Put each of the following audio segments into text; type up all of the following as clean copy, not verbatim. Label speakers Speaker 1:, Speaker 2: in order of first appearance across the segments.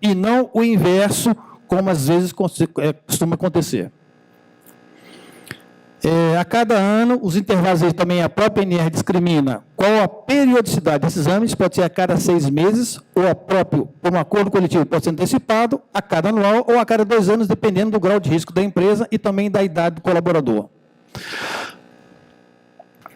Speaker 1: e não o inverso, como às vezes costuma acontecer. A cada ano, os intervalos aí também, a própria ANR discrimina qual a periodicidade desses exames, pode ser a cada 6 meses, ou a próprio, por um acordo coletivo, pode ser antecipado, a cada anual ou a cada 2 anos, dependendo do grau de risco da empresa e também da idade do colaborador.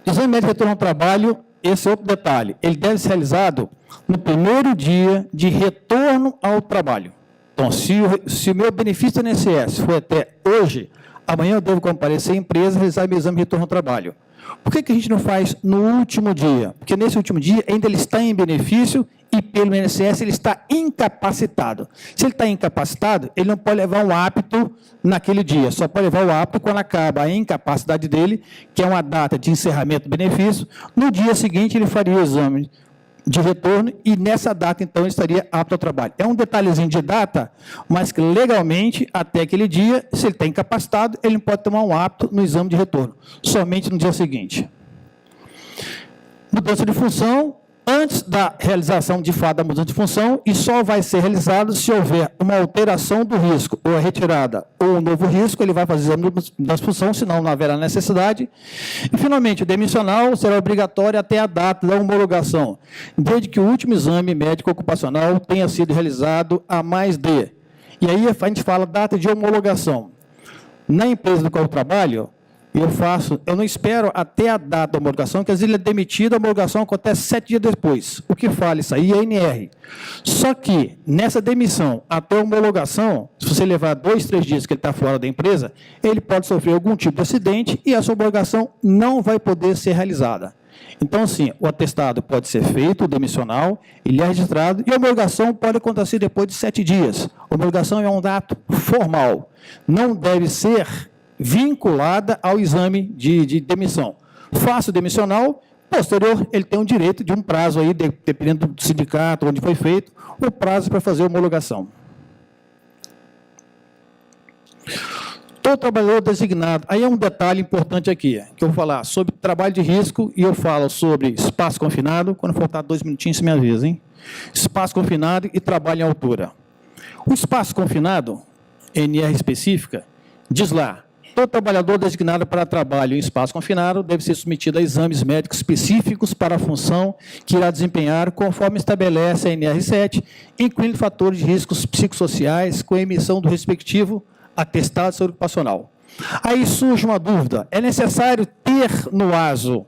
Speaker 1: Exame médico de retorno ao trabalho, esse é outro detalhe, ele deve ser realizado no primeiro dia de retorno ao trabalho. Então, se o meu benefício do INSS foi até hoje, amanhã eu devo comparecer à empresa e realizar meu exame de retorno ao trabalho. Por que a gente não faz no último dia? Porque nesse último dia ainda ele está em benefício e pelo INSS ele está incapacitado. Se ele está incapacitado, ele não pode levar um apto naquele dia, só pode levar o apto quando acaba a incapacidade dele, que é uma data de encerramento do benefício. No dia seguinte ele faria o exame de retorno e nessa data, então, ele estaria apto ao trabalho. É um detalhezinho de data, mas que legalmente, até aquele dia, se ele está incapacitado, ele não pode tomar um apto no exame de retorno, somente no dia seguinte. Mudança de função, antes da realização de fato da mudança de função, e só vai ser realizado se houver uma alteração do risco, ou a retirada, ou um novo risco, ele vai fazer o exame da função, senão não haverá necessidade. E, finalmente, o demissional será obrigatório até a data da homologação, desde que o último exame médico ocupacional tenha sido realizado há mais de. E aí a gente fala data de homologação. Na empresa do qual eu trabalho, eu não espero até a data da homologação, que às vezes ele é demitido, a homologação acontece 7 dias depois. O que fala isso aí é a ANR. Só que, nessa demissão até a homologação, se você levar 2, 3 dias que ele está fora da empresa, ele pode sofrer algum tipo de acidente e essa homologação não vai poder ser realizada. Então, assim, o atestado pode ser feito, o demissional, ele é registrado, e a homologação pode acontecer depois de 7 dias. A homologação é um ato formal, não deve ser vinculada ao exame de demissão. Faça o demissional, posterior, ele tem um direito de um prazo aí, dependendo do sindicato, onde foi feito, o prazo para fazer a homologação. Todo trabalhador designado, aí é um detalhe importante aqui, que eu vou falar sobre trabalho de risco, e eu falo sobre espaço confinado, quando faltar 2 minutinhos, você me avisa, hein? Espaço confinado e trabalho em altura. O espaço confinado, NR específica, diz lá, todo trabalhador designado para trabalho em espaço confinado deve ser submetido a exames médicos específicos para a função que irá desempenhar, conforme estabelece a NR7, incluindo fatores de riscos psicossociais, com a emissão do respectivo atestado de saúde ocupacional. Aí surge uma dúvida, é necessário ter no ASO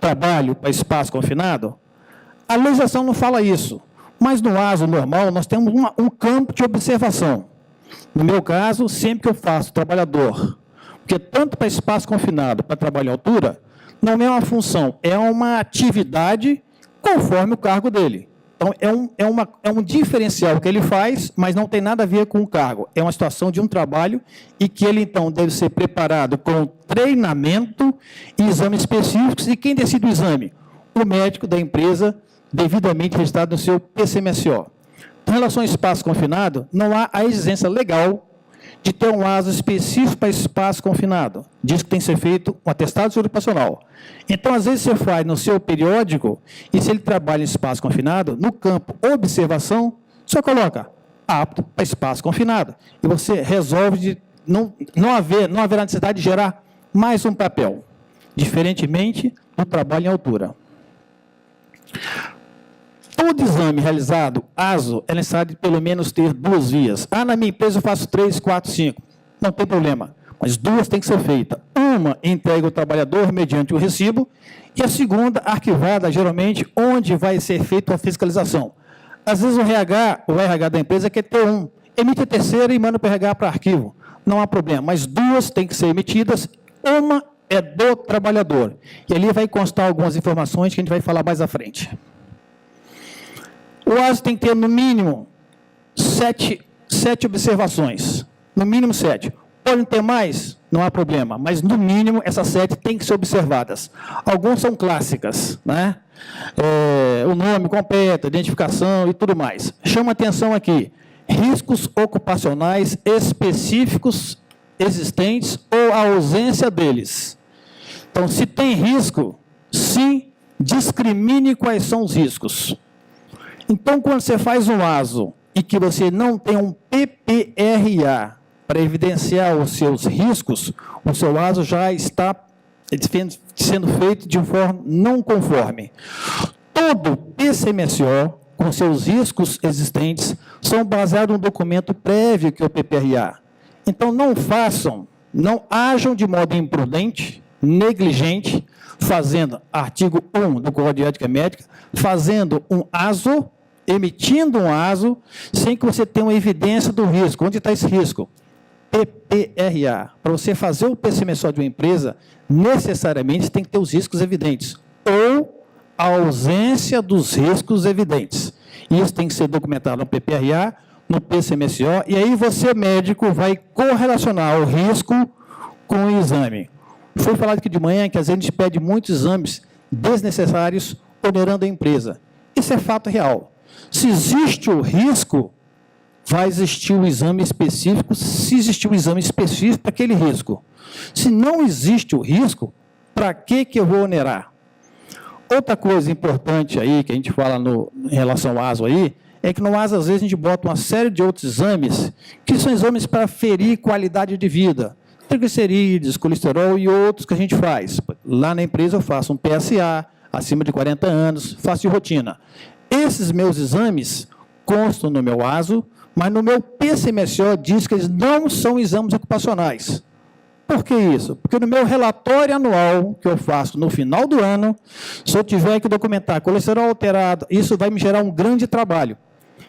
Speaker 1: trabalho para espaço confinado? A legislação não fala isso, mas no ASO normal nós temos um campo de observação. No meu caso, sempre que eu faço trabalhador, porque tanto para espaço confinado, para trabalho em altura, não é uma função, é uma atividade conforme o cargo dele. Então, é um diferencial que ele faz, mas não tem nada a ver com o cargo. É uma situação de um trabalho e que ele, então, deve ser preparado com treinamento e exames específicos. E quem decide o exame? O médico da empresa, devidamente registrado no seu PCMSO. Em relação ao espaço confinado, não há a exigência legal de ter um ASO específico para espaço confinado. Diz que tem que ser feito um atestado de saúde ocupacional. Então, às vezes, você faz no seu periódico, e se ele trabalha em espaço confinado, no campo observação, só coloca apto para espaço confinado. E você resolve de não haverá necessidade de gerar mais um papel, diferentemente do trabalho em altura. Todo exame realizado, ASO, é necessário pelo menos ter 2 vias. Na minha empresa eu faço 3, 4, 5. Não tem problema, mas 2 tem que ser feitas. Uma entrega ao trabalhador mediante o recibo e a segunda arquivada, geralmente, onde vai ser feita a fiscalização. Às vezes o RH da empresa quer ter emite a terceira e manda para o RH para arquivo. Não há problema, mas 2 têm que ser emitidas, uma é do trabalhador. E ali vai constar algumas informações que a gente vai falar mais à frente. O ASO tem que ter, no mínimo, 7 observações. No mínimo 7. Podem ter mais? Não há problema. Mas, no mínimo, essas 7 têm que ser observadas. Algumas são clássicas, né? O nome completo, identificação e tudo mais. Chama atenção aqui. Riscos ocupacionais específicos existentes ou a ausência deles. Então, se tem risco, sim, discrimine quais são os riscos. Então, quando você faz um ASO e que você não tem um PPRA para evidenciar os seus riscos, o seu ASO já está sendo feito de forma não conforme. Todo PCMSO, com seus riscos existentes, são baseados num documento prévio que é o PPRA. Então, não ajam de modo imprudente, negligente, fazendo, artigo 1 do Código de Ética Médica, fazendo um ASO, emitindo um ASO, sem que você tenha uma evidência do risco. Onde está esse risco? PPRA. Para você fazer o PCMSO de uma empresa, necessariamente tem que ter os riscos evidentes, ou a ausência dos riscos evidentes. Isso tem que ser documentado no PPRA, no PCMSO, e aí você, médico, vai correlacionar o risco com o exame. Foi falado aqui de manhã que às vezes a gente pede muitos exames desnecessários, onerando a empresa. Isso é fato real. Se existe o risco, vai existir o exame específico, se existir um exame específico para aquele risco. Se não existe o risco, para que eu vou onerar? Outra coisa importante aí, que a gente fala em relação ao ASO aí, é que no ASO, às vezes, a gente bota uma série de outros exames, que são exames para ferir qualidade de vida. Triglicerídeos, colesterol e outros que a gente faz. Lá na empresa eu faço um PSA, acima de 40 anos, faço de rotina. Esses meus exames constam no meu ASO, mas no meu PCMSO diz que eles não são exames ocupacionais. Por que isso? Porque no meu relatório anual, que eu faço no final do ano, se eu tiver que documentar colesterol alterado, isso vai me gerar um grande trabalho.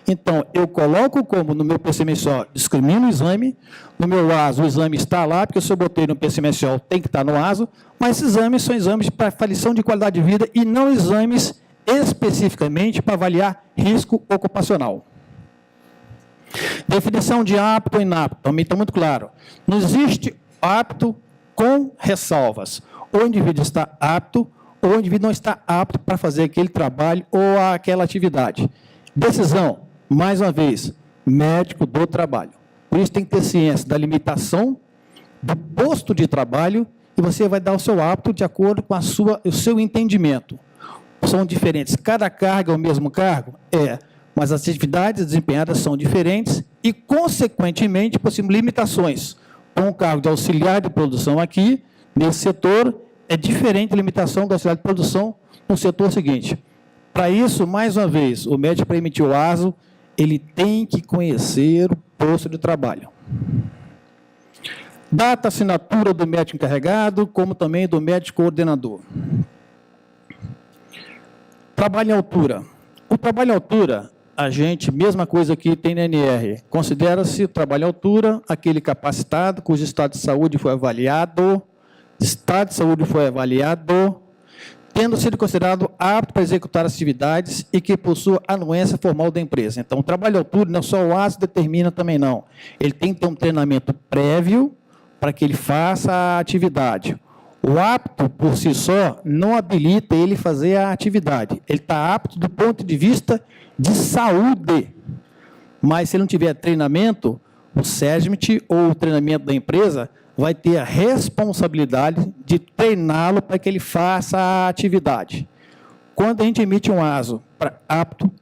Speaker 1: Então, eu coloco como no meu PCMSO, discrimino o exame, no meu ASO o exame está lá, porque se eu botei no PCMSO tem que estar no ASO, mas esses exames são exames para avaliação de qualidade de vida e não exames especificamente para avaliar risco ocupacional. Definição de apto e inapto, também está muito claro. Não existe apto com ressalvas. Ou o indivíduo está apto, ou o indivíduo não está apto para fazer aquele trabalho ou aquela atividade. Decisão, mais uma vez, médico do trabalho. Por isso tem que ter ciência da limitação do posto de trabalho e você vai dar o seu apto de acordo com o seu entendimento. São diferentes. Cada carga é o mesmo cargo? É. Mas as atividades desempenhadas são diferentes e, consequentemente, possuem limitações. Com o cargo de auxiliar de produção aqui, nesse setor, é diferente a limitação do auxiliar de produção no setor seguinte. Para isso, mais uma vez, o médico, para emitir o ASO, ele tem que conhecer o posto de trabalho. Data, assinatura do médico encarregado, como também do médico coordenador. Trabalho em altura. O trabalho em altura, a gente, mesma coisa que tem na NR, considera-se o trabalho em altura aquele capacitado cujo estado de saúde foi avaliado, tendo sido considerado apto para executar as atividades e que possua anuência formal da empresa. Então, o trabalho em altura, não só o ASO determina também não. Ele tem que ter um treinamento prévio para que ele faça a atividade. O apto, por si só, não habilita ele fazer a atividade. Ele está apto do ponto de vista de saúde. Mas, se ele não tiver treinamento, o SESMIT ou o treinamento da empresa vai ter a responsabilidade de treiná-lo para que ele faça a atividade. Quando a gente emite um ASO para apto,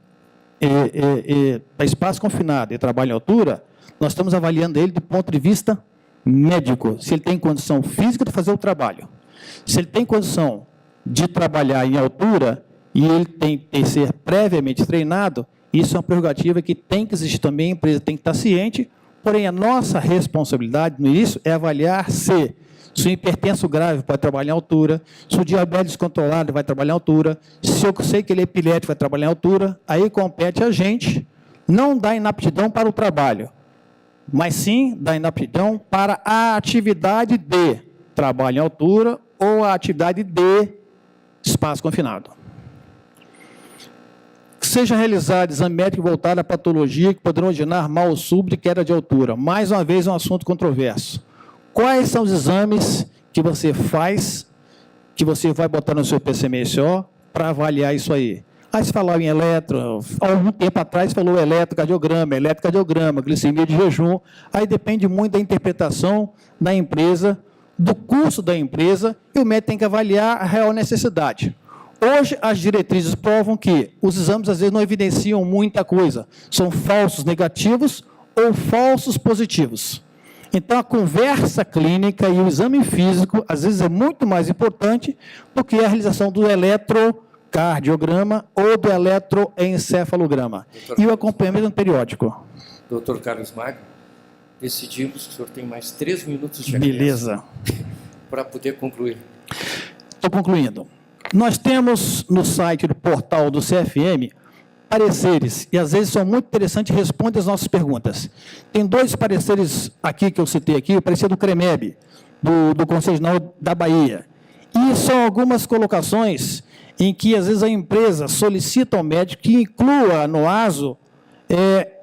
Speaker 1: para espaço confinado e trabalho em altura, nós estamos avaliando ele do ponto de vista médico, se ele tem condição física de fazer o trabalho. Se ele tem condição de trabalhar em altura e ele tem que ser previamente treinado, isso é uma prerrogativa que tem que existir também, a empresa tem que estar ciente, porém a nossa responsabilidade no início é avaliar se o hipertenso grave pode trabalhar em altura, se o diabetes descontrolado vai trabalhar em altura, se eu sei que ele é epilético vai trabalhar em altura, aí compete a gente não dar inaptidão para o trabalho, mas sim da inaptidão para a atividade de trabalho em altura ou a atividade de espaço confinado. Seja realizado exame médico voltado à patologia que poderão originar mal súbito e queda de altura. Mais uma vez, um assunto controverso. Quais são os exames que você faz, que você vai botar no seu PCMSO para avaliar isso aí? Aí se falava em eletro, há algum tempo atrás falou eletrocardiograma, glicemia de jejum, aí depende muito da interpretação da empresa, do curso da empresa, e o médico tem que avaliar a real necessidade. Hoje, as diretrizes provam que os exames, às vezes, não evidenciam muita coisa. São falsos negativos ou falsos positivos. Então, a conversa clínica e o exame físico, às vezes, é muito mais importante do que a realização do eletrocardiograma ou do eletroencefalograma. E o acompanhamento periódico.
Speaker 2: Doutor Carlos Magno, decidimos que o senhor tem mais 3 minutos de
Speaker 1: Beleza.
Speaker 2: Para poder concluir.
Speaker 1: Estou concluindo. Nós temos no site do portal do CFM pareceres, e às vezes são muito interessantes e respondem as nossas perguntas. Tem 2 pareceres aqui que eu citei aqui, o parecer do CREMEB, do Conselho Regional da Bahia. E são algumas colocações em que às vezes a empresa solicita ao médico que inclua no ASO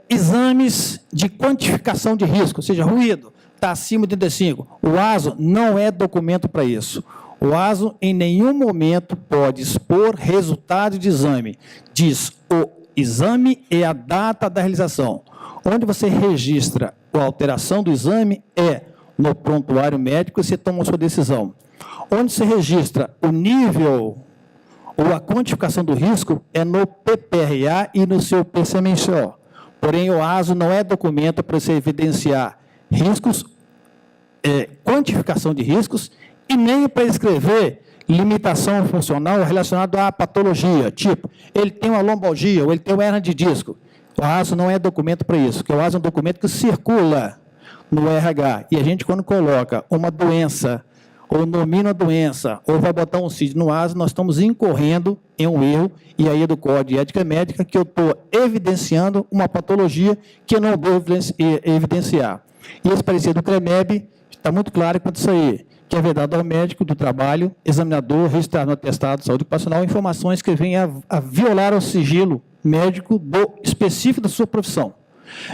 Speaker 1: exames de quantificação de risco, ou seja, ruído, está acima de 35. O ASO não é documento para isso. O ASO, em nenhum momento, pode expor resultado de exame. Diz o exame e a data da realização. Onde você registra a alteração do exame é no prontuário médico e você toma a sua decisão. Onde você registra o nível ou a quantificação do risco é no PPRA e no seu PCMCO. Porém, o ASO não é documento para você evidenciar riscos, quantificação de riscos, e nem para escrever limitação funcional relacionada à patologia, tipo, ele tem uma lombalgia ou ele tem uma hernia de disco. O ASO não é documento para isso, porque o ASO é um documento que circula no RH, e a gente, quando coloca uma doença, ou nomina a doença, ou vai botar um CID no ASO, nós estamos incorrendo em um erro, e aí é do Código de Ética Médica, que eu estou evidenciando uma patologia que eu não devo evidenciar. E esse parecer do CREMEB está muito claro quanto isso aí, que é vedado ao médico do trabalho, examinador, registrar no atestado de saúde ocupacional informações que venham a violar o sigilo médico específico da sua profissão,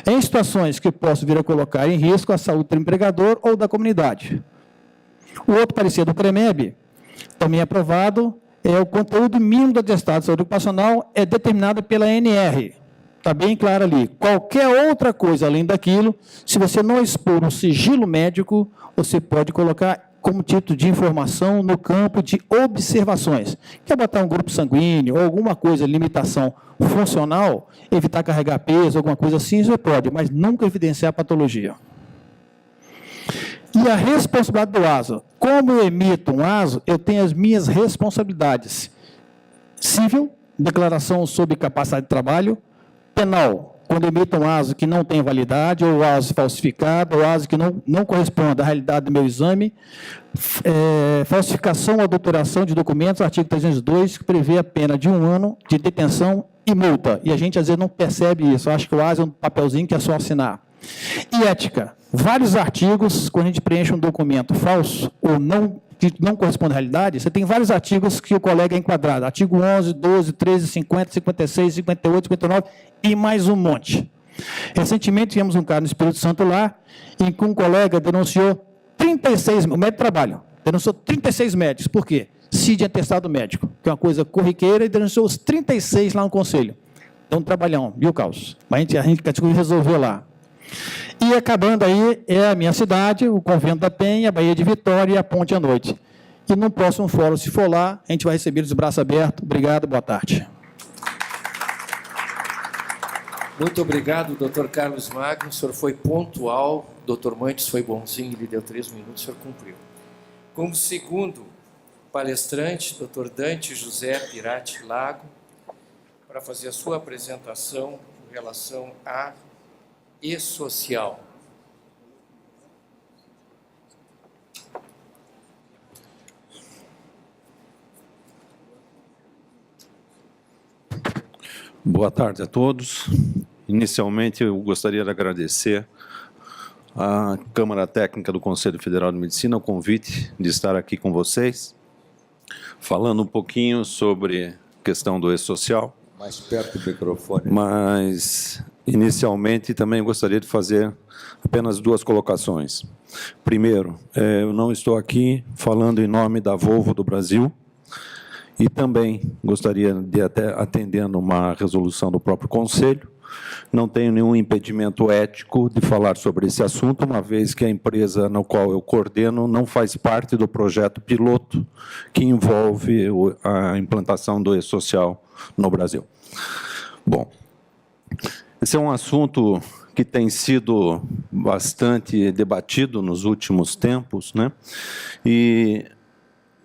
Speaker 1: em situações que possam vir a colocar em risco a saúde do empregador ou da comunidade. O outro parecer do CREMEB, também aprovado, é o conteúdo mínimo do atestado de saúde ocupacional é determinado pela ANR. Está bem claro ali. Qualquer outra coisa além daquilo, se você não expor um sigilo médico, você pode colocar como título de informação no campo de observações. Quer botar um grupo sanguíneo ou alguma coisa, limitação funcional, evitar carregar peso, alguma coisa assim, você pode, mas nunca evidenciar a patologia. E a responsabilidade do ASO. Como eu emito um ASO, eu tenho as minhas responsabilidades. Civil, declaração sobre capacidade de trabalho. Penal, quando emito um ASO que não tem validade, ou ASO falsificado, ou ASO que não corresponde à realidade do meu exame. Falsificação ou adulteração de documentos, artigo 302, que prevê a pena de 1 ano de detenção e multa. E a gente, às vezes, não percebe isso. Eu acho que o ASO é um papelzinho que é só assinar. E ética. Vários artigos, quando a gente preenche um documento falso, ou que não corresponde à realidade, você tem vários artigos que o colega é enquadrado. Artigo 11, 12, 13, 50, 56, 58, 59 e mais um monte. Recentemente, tivemos um caso no Espírito Santo lá, em que um colega denunciou 36, o médico de trabalho, denunciou 36 médicos. Por quê? CID atestado médico, que é uma coisa corriqueira, e denunciou os 36 lá no conselho. Então, um trabalhão, viu, Carlos? Mas a gente conseguiu resolver lá. E acabando aí, é a minha cidade, o Convento da Penha, a Baía de Vitória e a Ponte à Noite. E no próximo fórum, se for lá, a gente vai receber eles de braço aberto. Obrigado, boa tarde.
Speaker 2: Muito obrigado, doutor Carlos Magno. O senhor foi pontual, doutor Mantes foi bonzinho, ele deu 3 minutos, o senhor cumpriu. Como segundo palestrante, doutor Dante José Pirati Lago, para fazer a sua apresentação com relação a e-social.
Speaker 3: Boa tarde a todos. Inicialmente, eu gostaria de agradecer à Câmara Técnica do Conselho Federal de Medicina o convite de estar aqui com vocês, falando um pouquinho sobre a questão do e-social.
Speaker 4: Mais perto do microfone.
Speaker 3: Mas, inicialmente, também gostaria de fazer apenas 2 colocações. Primeiro, eu não estou aqui falando em nome da Volvo do Brasil, e também gostaria de, até atendendo uma resolução do próprio Conselho, não tenho nenhum impedimento ético de falar sobre esse assunto, uma vez que a empresa na qual eu coordeno não faz parte do projeto piloto que envolve a implantação do e-social no Brasil. Bom, esse é um assunto que tem sido bastante debatido nos últimos tempos, né? E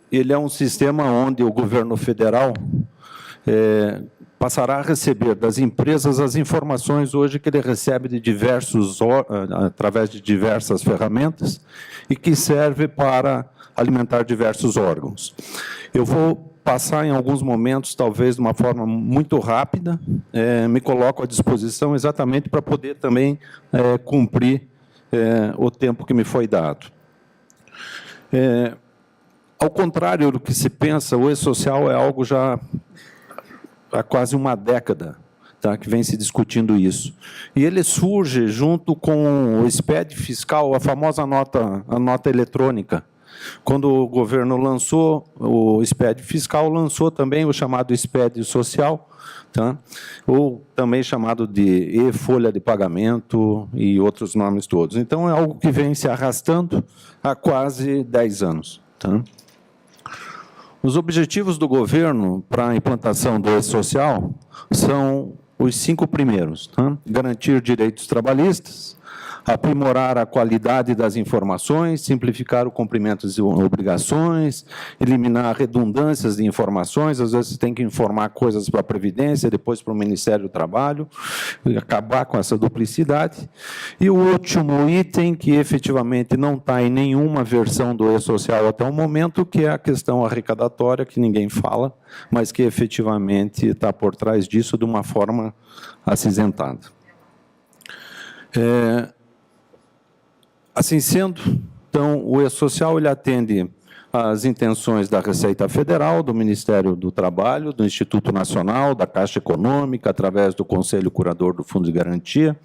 Speaker 3: ele é um sistema onde o governo federal passará a receber das empresas as informações hoje que ele recebe de através de diversas ferramentas e que serve para alimentar diversos órgãos. Eu vou passar em alguns momentos, talvez de uma forma muito rápida, me coloco à disposição exatamente para poder também cumprir o tempo que me foi dado. Ao contrário do que se pensa, o e-social é algo já há quase uma década, tá, que vem se discutindo isso. E ele surge junto com o SPED fiscal, a famosa nota eletrônica. Quando o governo lançou o SPED fiscal, lançou também o chamado SPED social, tá? Ou também chamado de e-folha de pagamento e outros nomes todos. Então, é algo que vem se arrastando há quase 10 anos. Tá? Os objetivos do governo para a implantação do e-social são os 5 primeiros. Tá? Garantir direitos trabalhistas, aprimorar a qualidade das informações, simplificar o cumprimento de obrigações, eliminar redundâncias de informações, às vezes você tem que informar coisas para a Previdência, depois para o Ministério do Trabalho, acabar com essa duplicidade. E o último item, que efetivamente não está em nenhuma versão do e-social até o momento, que é a questão arrecadatória, que ninguém fala, mas que efetivamente está por trás disso de uma forma acinzentada. Assim sendo, então, o e-social ele atende às intenções da Receita Federal, do Ministério do Trabalho, do Instituto Nacional, da Caixa Econômica, através do Conselho Curador do Fundo de Garantia.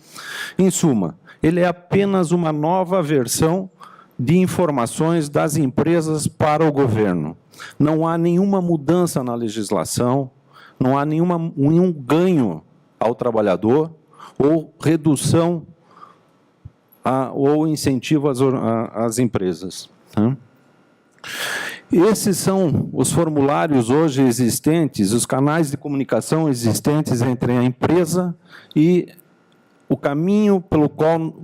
Speaker 3: Em suma, ele é apenas uma nova versão de informações das empresas para o governo. Não há nenhuma mudança na legislação, não há nenhum ganho ao trabalhador ou redução ou incentivo às empresas. Tá? Esses são os formulários hoje existentes, os canais de comunicação existentes entre a empresa e o caminho pelo qual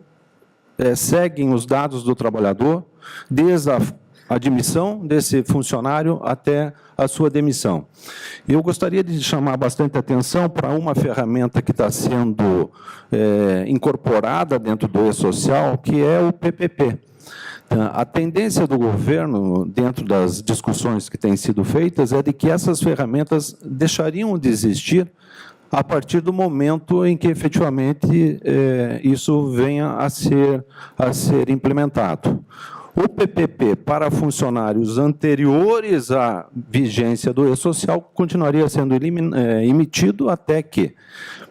Speaker 3: seguem os dados do trabalhador, desde a admissão desse funcionário até a sua demissão. Eu gostaria de chamar bastante atenção para uma ferramenta que está sendo incorporada dentro do e-social, que é o PPP. A tendência do governo, dentro das discussões que têm sido feitas, é de que essas ferramentas deixariam de existir a partir do momento em que, efetivamente, isso venha a ser implementado. O PPP para funcionários anteriores à vigência do e-social continuaria sendo emitido até que.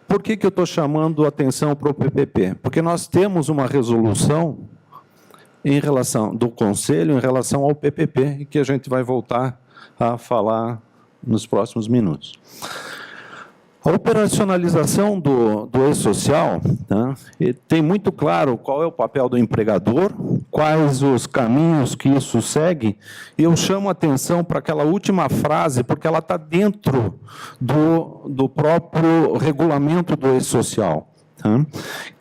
Speaker 3: Por que eu estou chamando a atenção para o PPP? Porque nós temos uma resolução em relação do Conselho em relação ao PPP, que a gente vai voltar a falar nos próximos minutos. A operacionalização do e-social, tá, tem muito claro qual é o papel do empregador, quais os caminhos que isso segue, e eu chamo a atenção para aquela última frase, porque ela está dentro do próprio regulamento do e-social, tá,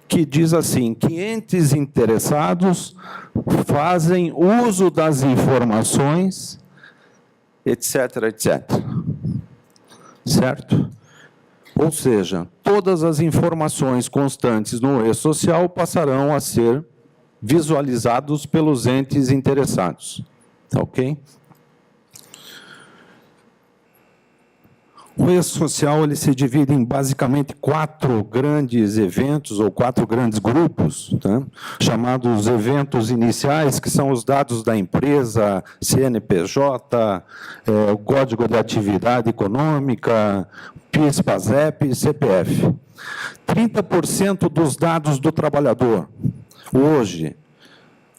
Speaker 3: que diz assim, que entes interessados fazem uso das informações, etc., etc. Certo? Ou seja, todas as informações constantes no e-social passarão a ser visualizados pelos entes interessados. Tá ok? O e-social ele se divide em basicamente 4 grandes eventos ou 4 grandes grupos, tá? Chamados eventos iniciais, que são os dados da empresa, CNPJ, o Código de Atividade Econômica, PIS, PASEP e CPF. 30% dos dados do trabalhador, hoje,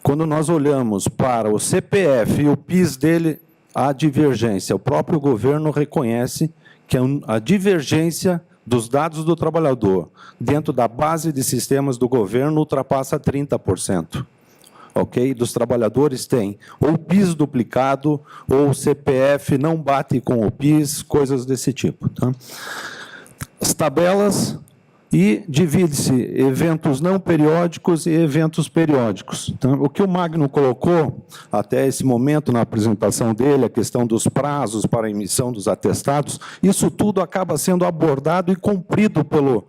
Speaker 3: quando nós olhamos para o CPF e o PIS dele, há divergência. O próprio governo reconhece que a divergência dos dados do trabalhador dentro da base de sistemas do governo ultrapassa 30%. Ok? Dos trabalhadores tem ou PIS duplicado, ou o CPF não bate com o PIS, coisas desse tipo. Tá? As tabelas, e divide-se eventos não periódicos e eventos periódicos. Então, o que o Magno colocou até esse momento na apresentação dele, a questão dos prazos para a emissão dos atestados, isso tudo acaba sendo abordado e cumprido pelo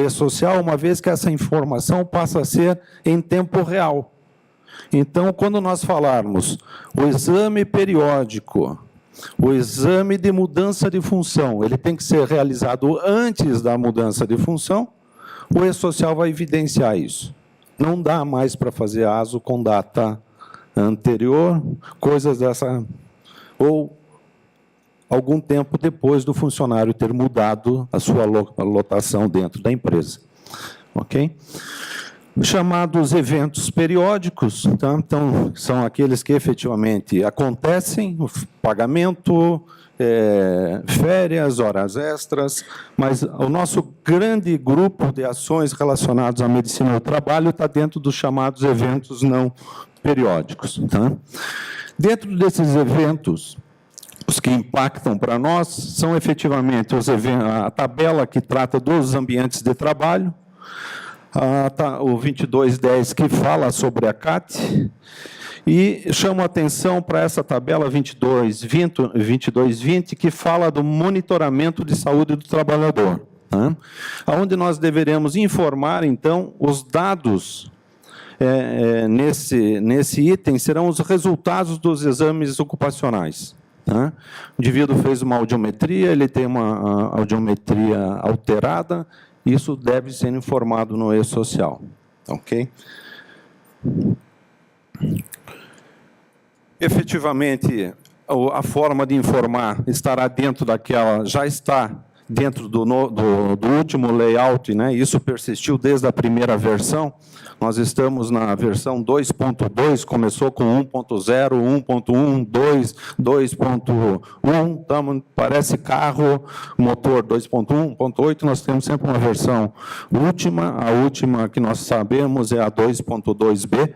Speaker 3: e-social, uma vez que essa informação passa a ser em tempo real. Então, quando nós falarmos o exame periódico, o exame de mudança de função, ele tem que ser realizado antes da mudança de função, o e-social vai evidenciar isso. Não dá mais para fazer ASO com data anterior, coisas dessa, ou algum tempo depois do funcionário ter mudado a sua lotação dentro da empresa. Ok? Chamados eventos periódicos, tá? Então, são aqueles que efetivamente acontecem, o pagamento, férias, horas extras, mas o nosso grande grupo de ações relacionadas à medicina do trabalho está dentro dos chamados eventos não periódicos. Tá? Dentro desses eventos, os que impactam para nós são efetivamente a tabela que trata dos ambientes de trabalho, o 2210 que fala sobre a CAT, e chamo a atenção para essa tabela 2220 que fala do monitoramento de saúde do trabalhador, né? Onde nós deveremos informar, então, os dados nesse item serão os resultados dos exames ocupacionais. Né? O indivíduo fez uma audiometria, ele tem uma audiometria alterada, isso deve ser informado no e-social. Ok? Efetivamente, a forma de informar estará dentro daquela, já está dentro do último layout, né? Isso persistiu desde a primeira versão. Nós estamos na versão 2.2, começou com 1.0, 1.1, 2, 2.1, parece carro, motor 2.1, 1.8, nós temos sempre uma versão última, a última que nós sabemos é a 2.2b,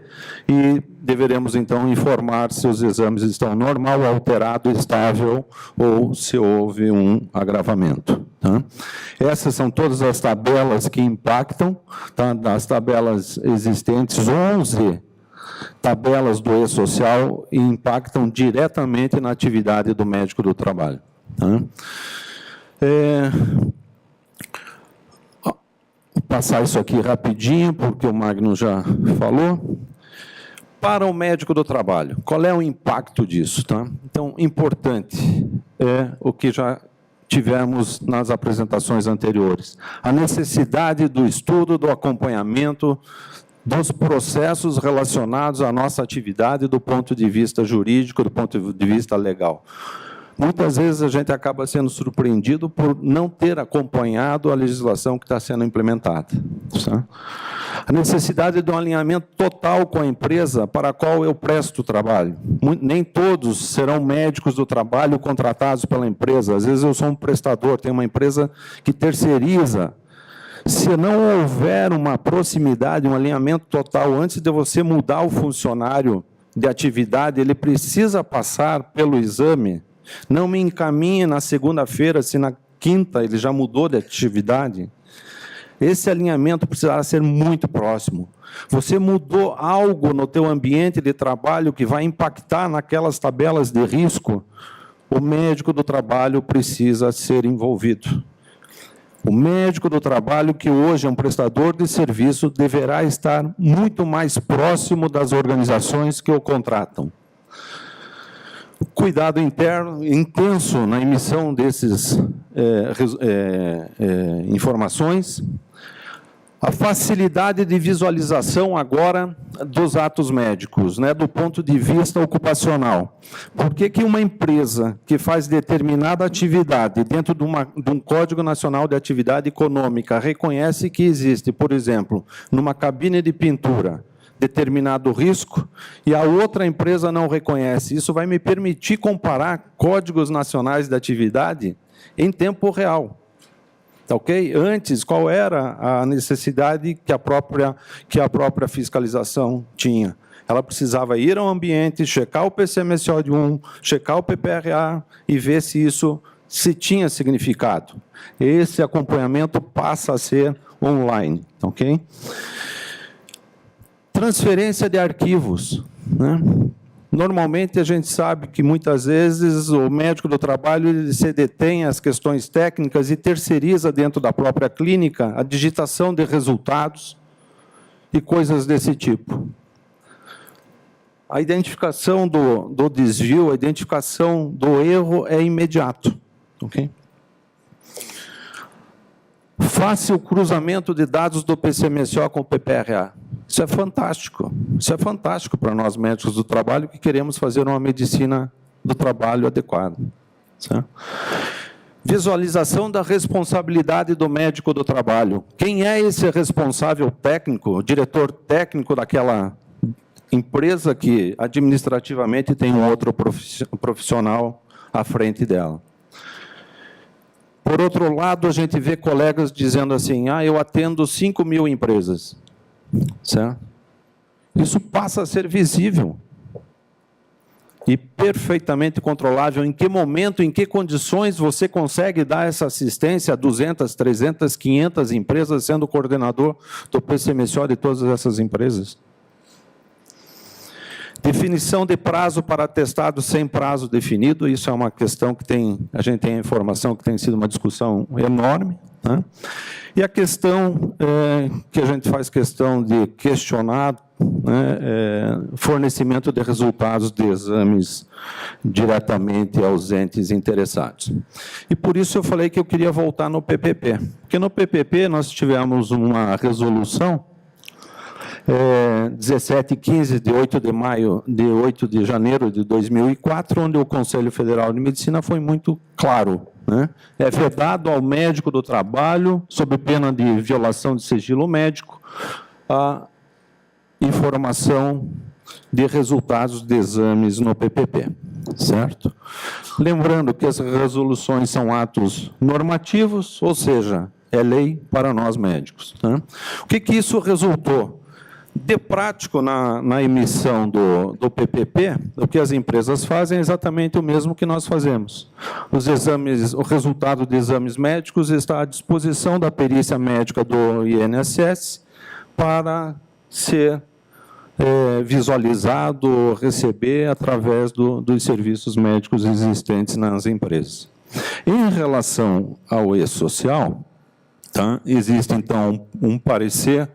Speaker 3: e deveremos então informar se os exames estão normal, alterado, estável, ou se houve um agravamento. Tá? Essas são todas as tabelas que impactam, tá? Das tabelas existentes, 11 tabelas do e-social impactam diretamente na atividade do médico do trabalho. Tá? Vou passar isso aqui rapidinho, porque o Magno já falou. Para o médico do trabalho, qual é o impacto disso? Tá? Então, importante é o que já tivemos nas apresentações anteriores. A necessidade do estudo, do acompanhamento, dos processos relacionados à nossa atividade do ponto de vista jurídico, do ponto de vista legal. Muitas vezes a gente acaba sendo surpreendido por não ter acompanhado a legislação que está sendo implementada. Tá? A necessidade de um alinhamento total com a empresa para a qual eu presto trabalho. Nem todos serão médicos do trabalho contratados pela empresa. Às vezes eu sou um prestador, tenho uma empresa que terceiriza. Se não houver uma proximidade, um alinhamento total, antes de você mudar o funcionário de atividade, ele precisa passar pelo exame. Não me encaminhe na segunda-feira, se na quinta ele já mudou de atividade. Esse alinhamento precisará ser muito próximo. Você mudou algo no teu ambiente de trabalho que vai impactar naquelas tabelas de risco, o médico do trabalho precisa ser envolvido. O médico do trabalho, que hoje é um prestador de serviço, deverá estar muito mais próximo das organizações que o contratam. Cuidado interno, intenso na emissão desses informações. A facilidade de visualização agora dos atos médicos, né, do ponto de vista ocupacional. Por que uma empresa que faz determinada atividade dentro de um Código Nacional de Atividade Econômica reconhece que existe, por exemplo, numa cabine de pintura, determinado risco, e a outra empresa não reconhece? Isso vai me permitir comparar códigos nacionais de atividade em tempo real. Tá ok? Antes, qual era a necessidade que a própria fiscalização tinha? Ela precisava ir ao ambiente, checar o PCMSO de 1, checar o PPRA e ver se tinha significado. Esse acompanhamento passa a ser online, ok? Transferência de arquivos, né? Normalmente, a gente sabe que, muitas vezes, o médico do trabalho ele se detém às questões técnicas e terceiriza dentro da própria clínica a digitação de resultados e coisas desse tipo. A identificação do desvio, a identificação do erro é imediato. Okay? Fácil cruzamento de dados do PCMSO com o PPRA. Isso é fantástico. Isso é fantástico para nós médicos do trabalho que queremos fazer uma medicina do trabalho adequada. Certo? Visualização da responsabilidade do médico do trabalho. Quem é esse responsável técnico, o diretor técnico daquela empresa que administrativamente tem um outro profissional à frente dela? Por outro lado, a gente vê colegas dizendo assim, eu atendo 5.000 empresas. Certo? Isso passa a ser visível e perfeitamente controlável. Em que momento, em que condições você consegue dar essa assistência a 200, 300, 500 empresas, sendo coordenador do PCMSO de todas essas empresas? Definição de prazo para atestado sem prazo definido, isso é uma questão que a gente tem a informação que tem sido uma discussão enorme. Né? E a questão que a gente faz questão de questionar, né, fornecimento de resultados de exames diretamente aos entes interessados. E por isso eu falei que eu queria voltar no PPP, porque no PPP nós tivemos uma resolução 1715 de 8 de janeiro de 2004, onde o Conselho Federal de Medicina foi muito claro. Né? É vedado ao médico do trabalho, sob pena de violação de sigilo médico, a informação de resultados de exames no PPP. Certo? Lembrando que as resoluções são atos normativos, ou seja, é lei para nós médicos. Né? O que isso resultou? De prático, na emissão do PPP, o que as empresas fazem é exatamente o mesmo que nós fazemos. O resultado de exames médicos está à disposição da perícia médica do INSS para ser visualizado, receber através dos serviços médicos existentes nas empresas. Em relação ao e-social, tá? Existe, então, um parecer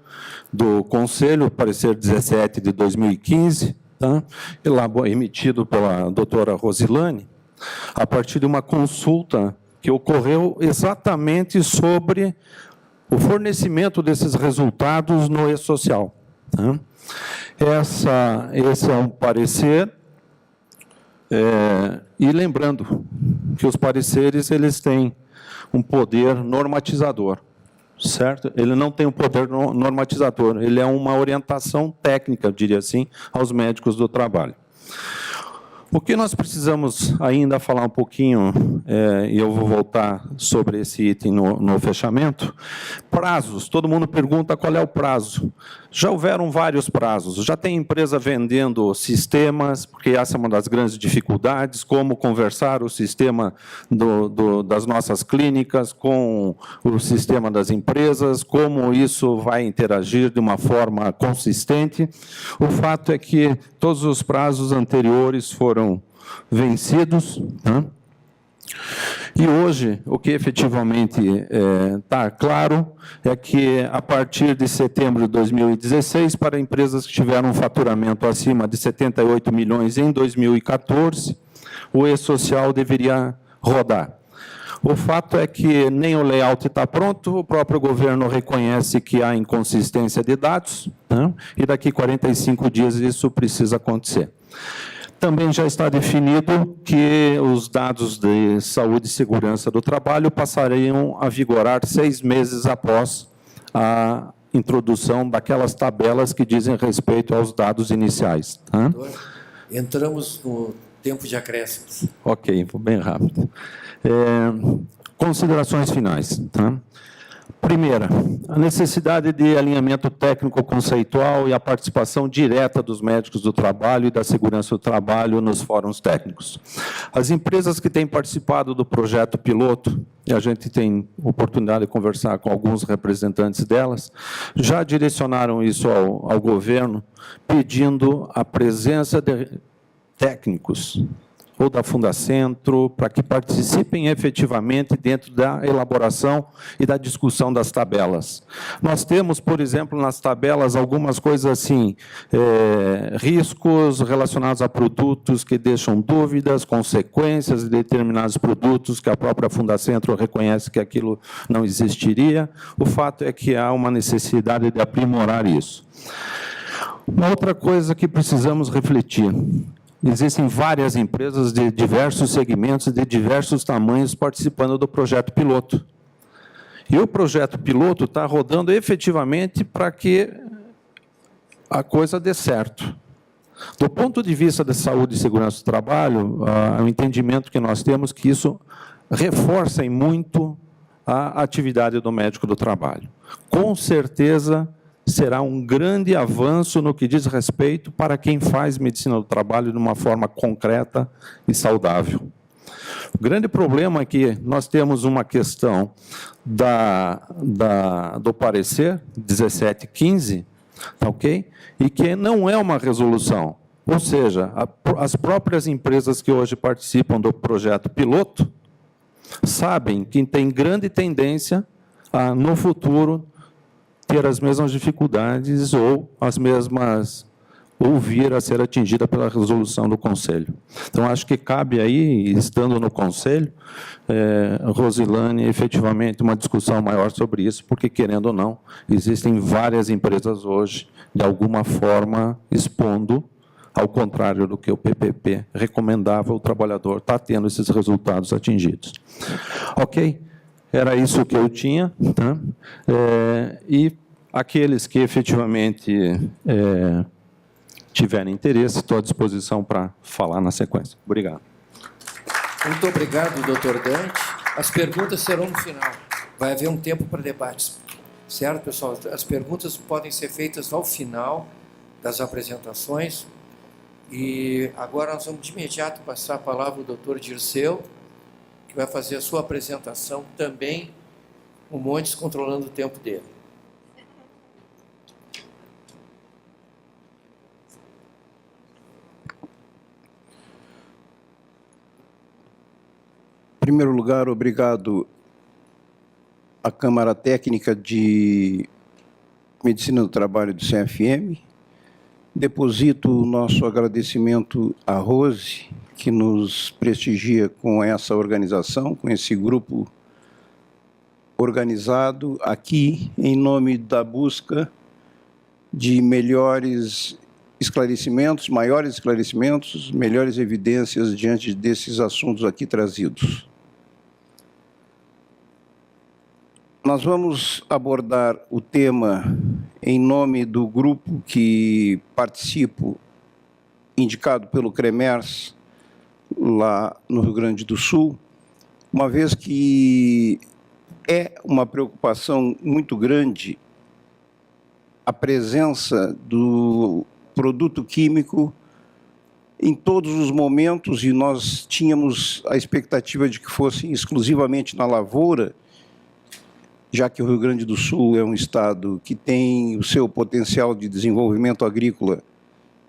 Speaker 3: do Conselho, parecer 17 de 2015, tá? Emitido pela doutora Rosilane, a partir de uma consulta que ocorreu exatamente sobre o fornecimento desses resultados no e-social. Tá? Esse é um parecer, e lembrando que os pareceres eles têm um poder normatizador. Certo? Ele não tem um poder normatizador, ele é uma orientação técnica, eu diria assim, aos médicos do trabalho. O que nós precisamos ainda falar um pouquinho, e eu vou voltar sobre esse item no fechamento, prazos. Todo mundo pergunta qual é o prazo. Já houveram vários prazos, já tem empresa vendendo sistemas, porque essa é uma das grandes dificuldades, como conversar o sistema das nossas clínicas com o sistema das empresas, como isso vai interagir de uma forma consistente. O fato é que todos os prazos anteriores foram vencidos, né? E hoje, o que efetivamente está claro é que, a partir de setembro de 2016, para empresas que tiveram um faturamento acima de 78 milhões em 2014, o e-social deveria rodar. O fato é que nem o layout está pronto, o próprio governo reconhece que há inconsistência de dados, né? E daqui a 45 dias isso precisa acontecer. Também já está definido que os dados de saúde e segurança do trabalho passariam a vigorar 6 meses após a introdução daquelas tabelas que dizem respeito aos dados iniciais. Tá?
Speaker 2: Entramos no tempo de acréscimos.
Speaker 3: Ok, vou bem rápido. Considerações finais. Tá? Primeira, a necessidade de alinhamento técnico-conceitual e a participação direta dos médicos do trabalho e da segurança do trabalho nos fóruns técnicos. As empresas que têm participado do projeto piloto, e a gente tem oportunidade de conversar com alguns representantes delas, já direcionaram isso ao governo, pedindo a presença de técnicos ou da Fundacentro, para que participem efetivamente dentro da elaboração e da discussão das tabelas. Nós temos, por exemplo, nas tabelas algumas coisas assim, riscos relacionados a produtos que deixam dúvidas, consequências de determinados produtos que a própria Fundacentro reconhece que aquilo não existiria. O fato é que há uma necessidade de aprimorar isso. Uma outra coisa que precisamos refletir: existem várias empresas de diversos segmentos, de diversos tamanhos, participando do projeto piloto. E o projeto piloto está rodando efetivamente para que a coisa dê certo. Do ponto de vista da saúde e segurança do trabalho, o entendimento que nós temos é que isso reforça em muito a atividade do médico do trabalho. Com certeza, será um grande avanço no que diz respeito para quem faz medicina do trabalho de uma forma concreta e saudável. O grande problema é que nós temos uma questão do parecer 1715, tá, ok? E que não é uma resolução. Ou seja, as próprias empresas que hoje participam do projeto piloto sabem que tem grande tendência a, no futuro, ter as mesmas dificuldades ou vir a ser atingida pela resolução do Conselho. Então, acho que cabe aí, estando no Conselho, Rosilane, efetivamente, uma discussão maior sobre isso, porque, querendo ou não, existem várias empresas hoje, de alguma forma, expondo, ao contrário do que o PPP recomendava, o trabalhador está tendo esses resultados atingidos. Ok? Era isso que eu tinha, tá? E aqueles que efetivamente tiverem interesse, estou à disposição para falar na sequência. Obrigado.
Speaker 2: Muito obrigado, doutor Dante. As perguntas serão no final. Vai haver um tempo para debates. Certo, pessoal? As perguntas podem ser feitas ao final das apresentações. E agora nós vamos de imediato passar a palavra ao doutor Dirceu, que vai fazer a sua apresentação também, o Montes controlando o tempo dele.
Speaker 5: Em primeiro lugar, obrigado à Câmara Técnica de Medicina do Trabalho do CFM. Deposito o nosso agradecimento à Rose, que nos prestigia com essa organização, com esse grupo organizado aqui em nome da busca de melhores esclarecimentos, maiores esclarecimentos, melhores evidências diante desses assuntos aqui trazidos. Nós vamos abordar o tema em nome do grupo que participo, indicado pelo CREMERS, lá no Rio Grande do Sul, uma vez que é uma preocupação muito grande a presença do produto químico em todos os momentos, e nós tínhamos a expectativa de que fosse exclusivamente na lavoura, já que o Rio Grande do Sul é um estado que tem o seu potencial de desenvolvimento agrícola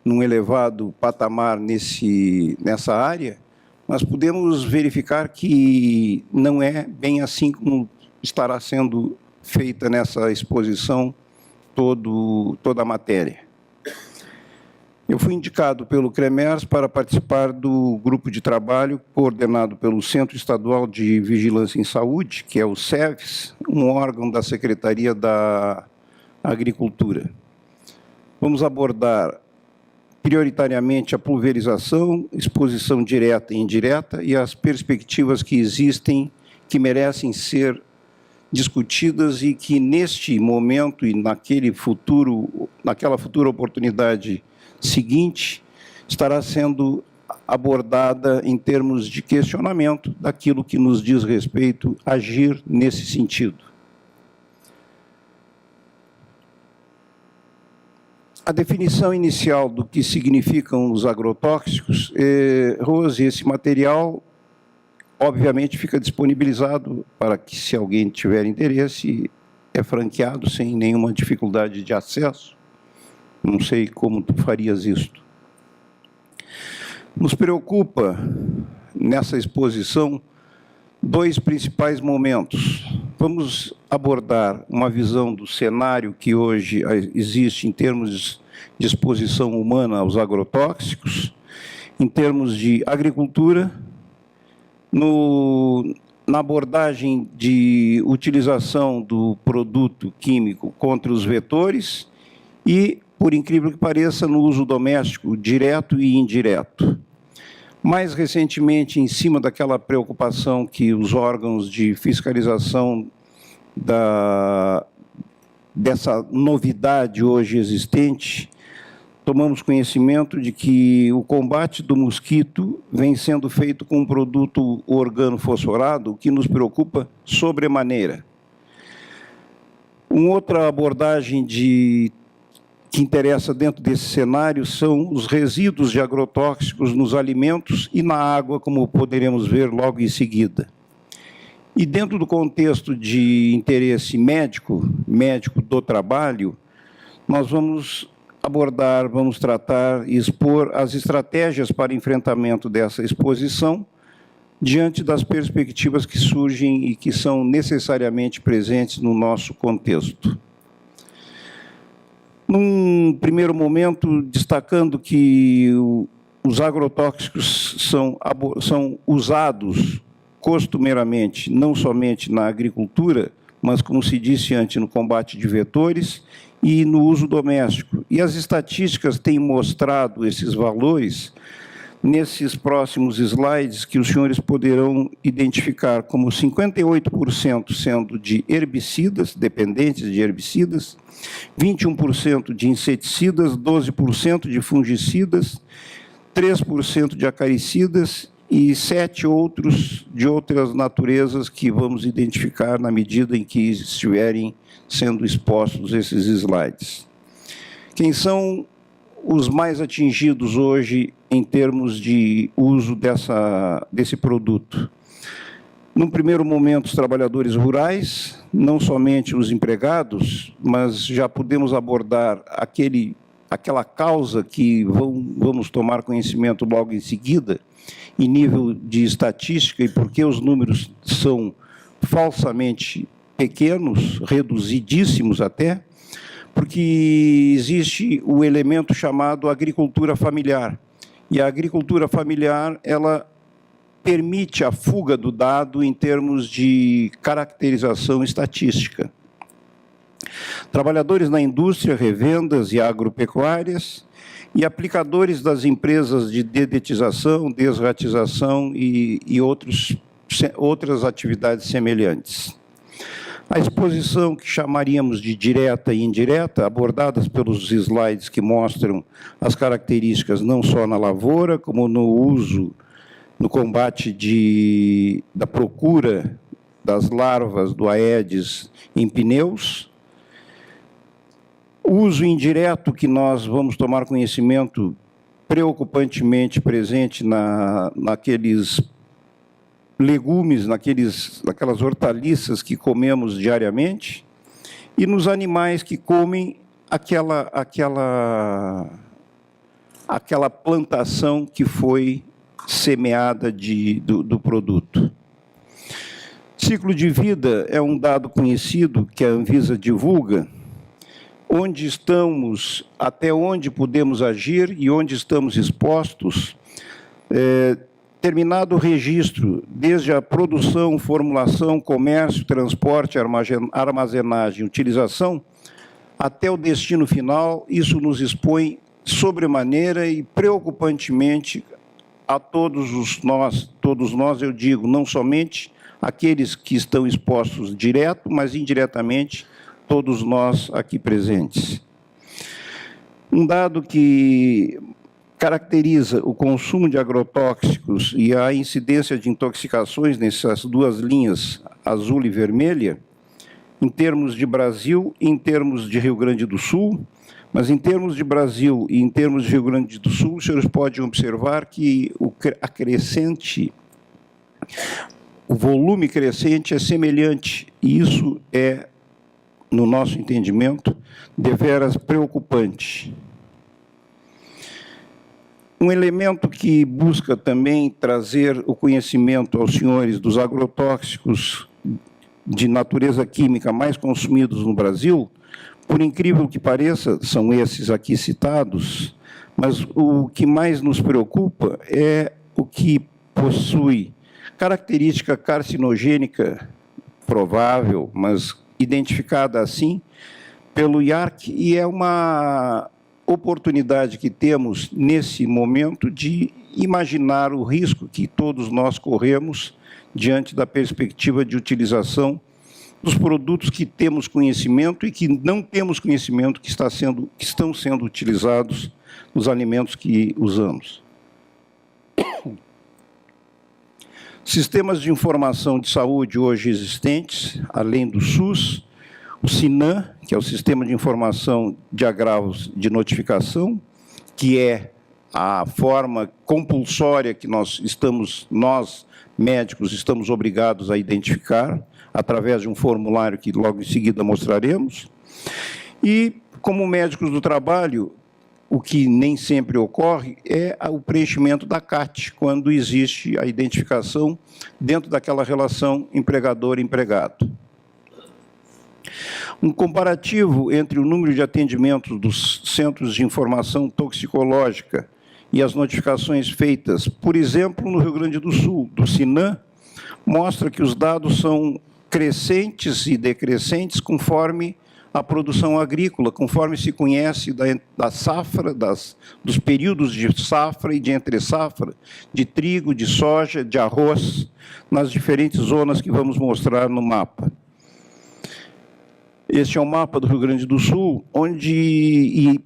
Speaker 5: num elevado patamar nessa área, mas podemos verificar que não é bem assim como estará sendo feita nessa exposição toda a matéria. Eu fui indicado pelo CREMERS para participar do grupo de trabalho coordenado pelo Centro Estadual de Vigilância em Saúde, que é o CEVES, um órgão da Secretaria da Agricultura. Vamos abordar prioritariamente a pulverização, exposição direta e indireta e as perspectivas que existem, que merecem ser discutidas e que, neste momento e naquela futura oportunidade seguinte, estará sendo abordada em termos de questionamento daquilo que nos diz respeito a agir nesse sentido. A definição inicial do que significam os agrotóxicos, Rose, esse material, obviamente, fica disponibilizado para que, se alguém tiver interesse, é franqueado sem nenhuma dificuldade de acesso. Não sei como tu farias isto. Nos preocupa, nessa exposição, dois principais momentos. Vamos abordar uma visão do cenário que hoje existe em termos de exposição humana aos agrotóxicos, em termos de agricultura, na abordagem de utilização do produto químico contra os vetores e, por incrível que pareça, no uso doméstico direto e indireto. Mais recentemente, em cima daquela preocupação que os órgãos de fiscalização dessa novidade hoje existente, tomamos conhecimento de que o combate do mosquito vem sendo feito com um produto organofosforado, que nos preocupa sobremaneira. Uma outra abordagem que interessa dentro desse cenário são os resíduos de agrotóxicos nos alimentos e na água, como poderemos ver logo em seguida. E dentro do contexto de interesse médico do trabalho, nós vamos abordar, vamos tratar e expor as estratégias para enfrentamento dessa exposição diante das perspectivas que surgem e que são necessariamente presentes no nosso contexto. Num primeiro momento, destacando que os agrotóxicos são usados costumeiramente, não somente na agricultura, mas, como se disse antes, no combate de vetores e no uso doméstico. E as estatísticas têm mostrado esses valores nesses próximos slides, que os senhores poderão identificar como 58% sendo de herbicidas, dependentes de herbicidas, 21% de inseticidas, 12% de fungicidas, 3% de acaricidas e 7 outros de outras naturezas que vamos identificar na medida em que estiverem sendo expostos esses slides. Quem são os mais atingidos hoje em termos de uso desse produto? Num primeiro momento, os trabalhadores rurais, não somente os empregados, mas já podemos abordar aquela causa que vamos tomar conhecimento logo em seguida, em nível de estatística, e porque os números são falsamente pequenos, reduzidíssimos até, porque existe o elemento chamado agricultura familiar. E a agricultura familiar, ela permite a fuga do dado em termos de caracterização estatística. Trabalhadores na indústria, revendas e agropecuárias, e aplicadores das empresas de dedetização, desratização e outras atividades semelhantes. A exposição que chamaríamos de direta e indireta, abordadas pelos slides que mostram as características não só na lavoura, como no uso, no combate da procura das larvas do Aedes em pneus. O uso indireto, que nós vamos tomar conhecimento preocupantemente presente naqueles legumes, naquelas hortaliças que comemos diariamente, e nos animais que comem aquela plantação que foi semeada do produto. Ciclo de vida é um dado conhecido que a Anvisa divulga, onde estamos, até onde podemos agir e onde estamos expostos, terminado o registro, desde a produção, formulação, comércio, transporte, armazenagem, utilização, até o destino final, isso nos expõe sobremaneira e preocupantemente a todos nós, eu digo, não somente aqueles que estão expostos direto, mas indiretamente, todos nós aqui presentes. Um dado que caracteriza o consumo de agrotóxicos e a incidência de intoxicações nessas duas linhas, azul e vermelha, em termos de Brasil e em termos de Rio Grande do Sul, mas em termos de Brasil e em termos de Rio Grande do Sul, os senhores podem observar que o volume crescente é semelhante, e isso é, no nosso entendimento, deveras preocupante. Um elemento que busca também trazer o conhecimento aos senhores dos agrotóxicos de natureza química mais consumidos no Brasil, por incrível que pareça, são esses aqui citados, mas o que mais nos preocupa é o que possui característica carcinogênica provável, mas identificada assim pelo IARC, e é uma oportunidade que temos nesse momento de imaginar o risco que todos nós corremos diante da perspectiva de utilização dos produtos que temos conhecimento e que não temos conhecimento que estão sendo utilizados nos alimentos que usamos. Sistemas de informação de saúde hoje existentes, além do SUS, o SINAM, que é o Sistema de Informação de Agravos de Notificação, que é a forma compulsória que nós médicos, estamos obrigados a identificar, através de um formulário que logo em seguida mostraremos. E, como médicos do trabalho, o que nem sempre ocorre é o preenchimento da CAT, quando existe a identificação dentro daquela relação empregador-empregado. Um comparativo entre o número de atendimentos dos Centros de Informação Toxicológica e as notificações feitas, por exemplo, no Rio Grande do Sul, do SINAM, mostra que os dados são crescentes e decrescentes conforme a produção agrícola, conforme se conhece da safra, dos períodos de safra e de entre-safra, de trigo, de soja, de arroz, nas diferentes zonas que vamos mostrar no mapa. Este é o mapa do Rio Grande do Sul, onde,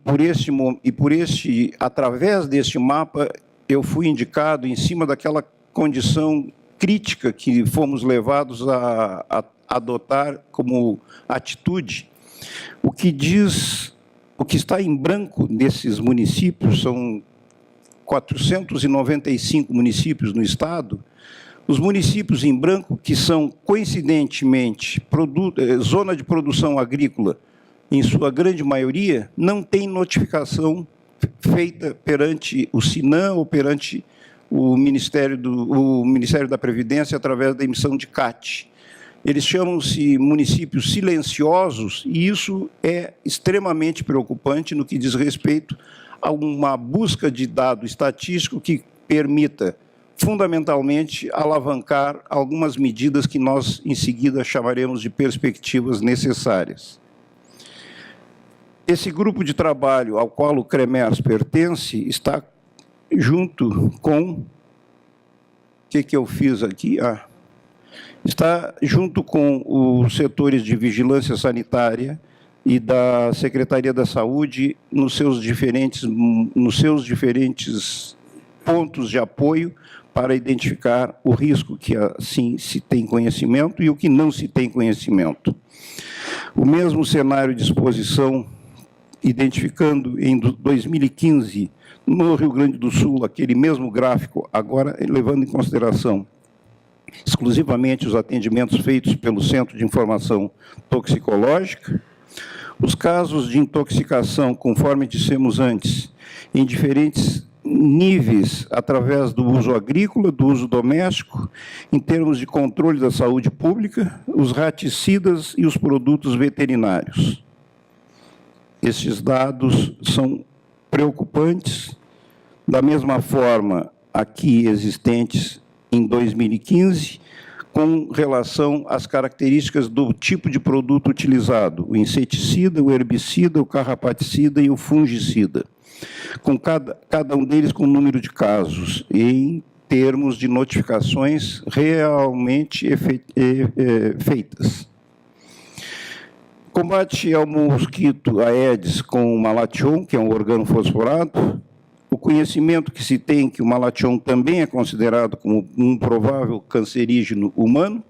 Speaker 5: através deste mapa, eu fui indicado em cima daquela condição crítica que fomos levados a adotar como atitude. O que está em branco nesses municípios, são 495 municípios no estado. Os municípios em branco, que são, coincidentemente, zona de produção agrícola, em sua grande maioria, não tem notificação feita perante o SINAM ou perante o Ministério da Previdência através da emissão de CAT. Eles chamam-se municípios silenciosos, e isso é extremamente preocupante no que diz respeito a uma busca de dado estatístico que permita, fundamentalmente, alavancar algumas medidas que nós, em seguida, chamaremos de perspectivas necessárias. Esse grupo de trabalho ao qual o CREMERS pertence está junto com... O que eu fiz aqui? Está junto com os setores de vigilância sanitária e da Secretaria da Saúde nos seus diferentes pontos de apoio para identificar o risco que assim se tem conhecimento e o que não se tem conhecimento. O mesmo cenário de exposição, identificando em 2015, no Rio Grande do Sul, aquele mesmo gráfico, agora levando em consideração exclusivamente os atendimentos feitos pelo Centro de Informação Toxicológica, os casos de intoxicação, conforme dissemos antes, em diferentes níveis, através do uso agrícola, do uso doméstico, em termos de controle da saúde pública, os raticidas e os produtos veterinários. Esses dados são preocupantes, da mesma forma aqui existentes em 2015, com relação às características do tipo de produto utilizado, o inseticida, o herbicida, o carrapaticida e o fungicida, com cada um deles com número de casos, em termos de notificações realmente feitas. Combate ao mosquito Aedes com o Malathion, que é um organofosforado, o conhecimento que se tem que o malation também é considerado como um provável cancerígeno humano,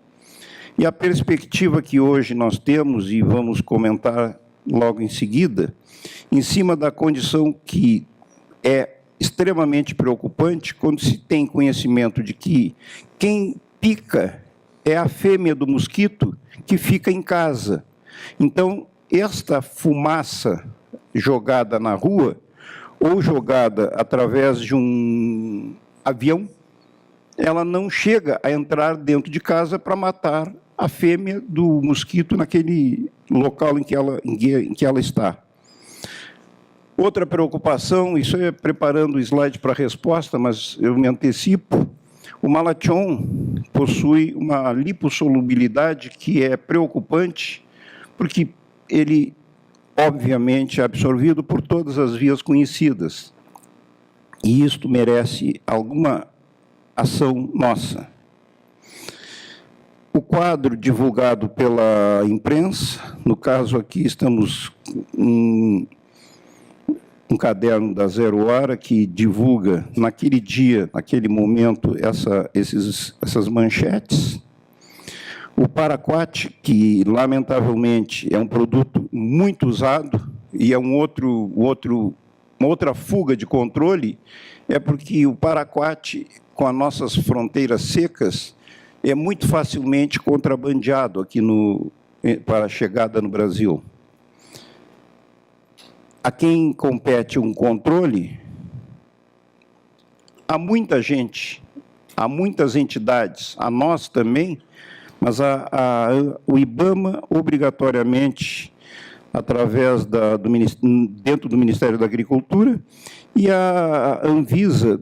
Speaker 5: e a perspectiva que hoje nós temos, e vamos comentar logo em seguida, em cima da condição que é extremamente preocupante quando se tem conhecimento de que quem pica é a fêmea do mosquito que fica em casa. Então, esta fumaça jogada na rua, ou jogada através de um avião, ela não chega a entrar dentro de casa para matar a fêmea do mosquito naquele local em que ela está. Outra preocupação, isso é preparando o slide para a resposta, mas eu me antecipo, o malation possui uma lipossolubilidade que é preocupante, porque ele, obviamente, é absorvido por todas as vias conhecidas. E isto merece alguma ação nossa. O quadro divulgado pela imprensa, no caso aqui estamos em um caderno da Zero Hora que divulga, naquele dia, naquele momento, essas manchetes. O paraquat, que, lamentavelmente, é um produto muito usado e é uma outra fuga de controle, é porque o paraquat, com as nossas fronteiras secas, é muito facilmente contrabandeado aqui para a chegada no Brasil. A quem compete um controle, há muita gente, há muitas entidades, a nós também, mas o IBAMA, obrigatoriamente, através dentro do Ministério da Agricultura, e a Anvisa,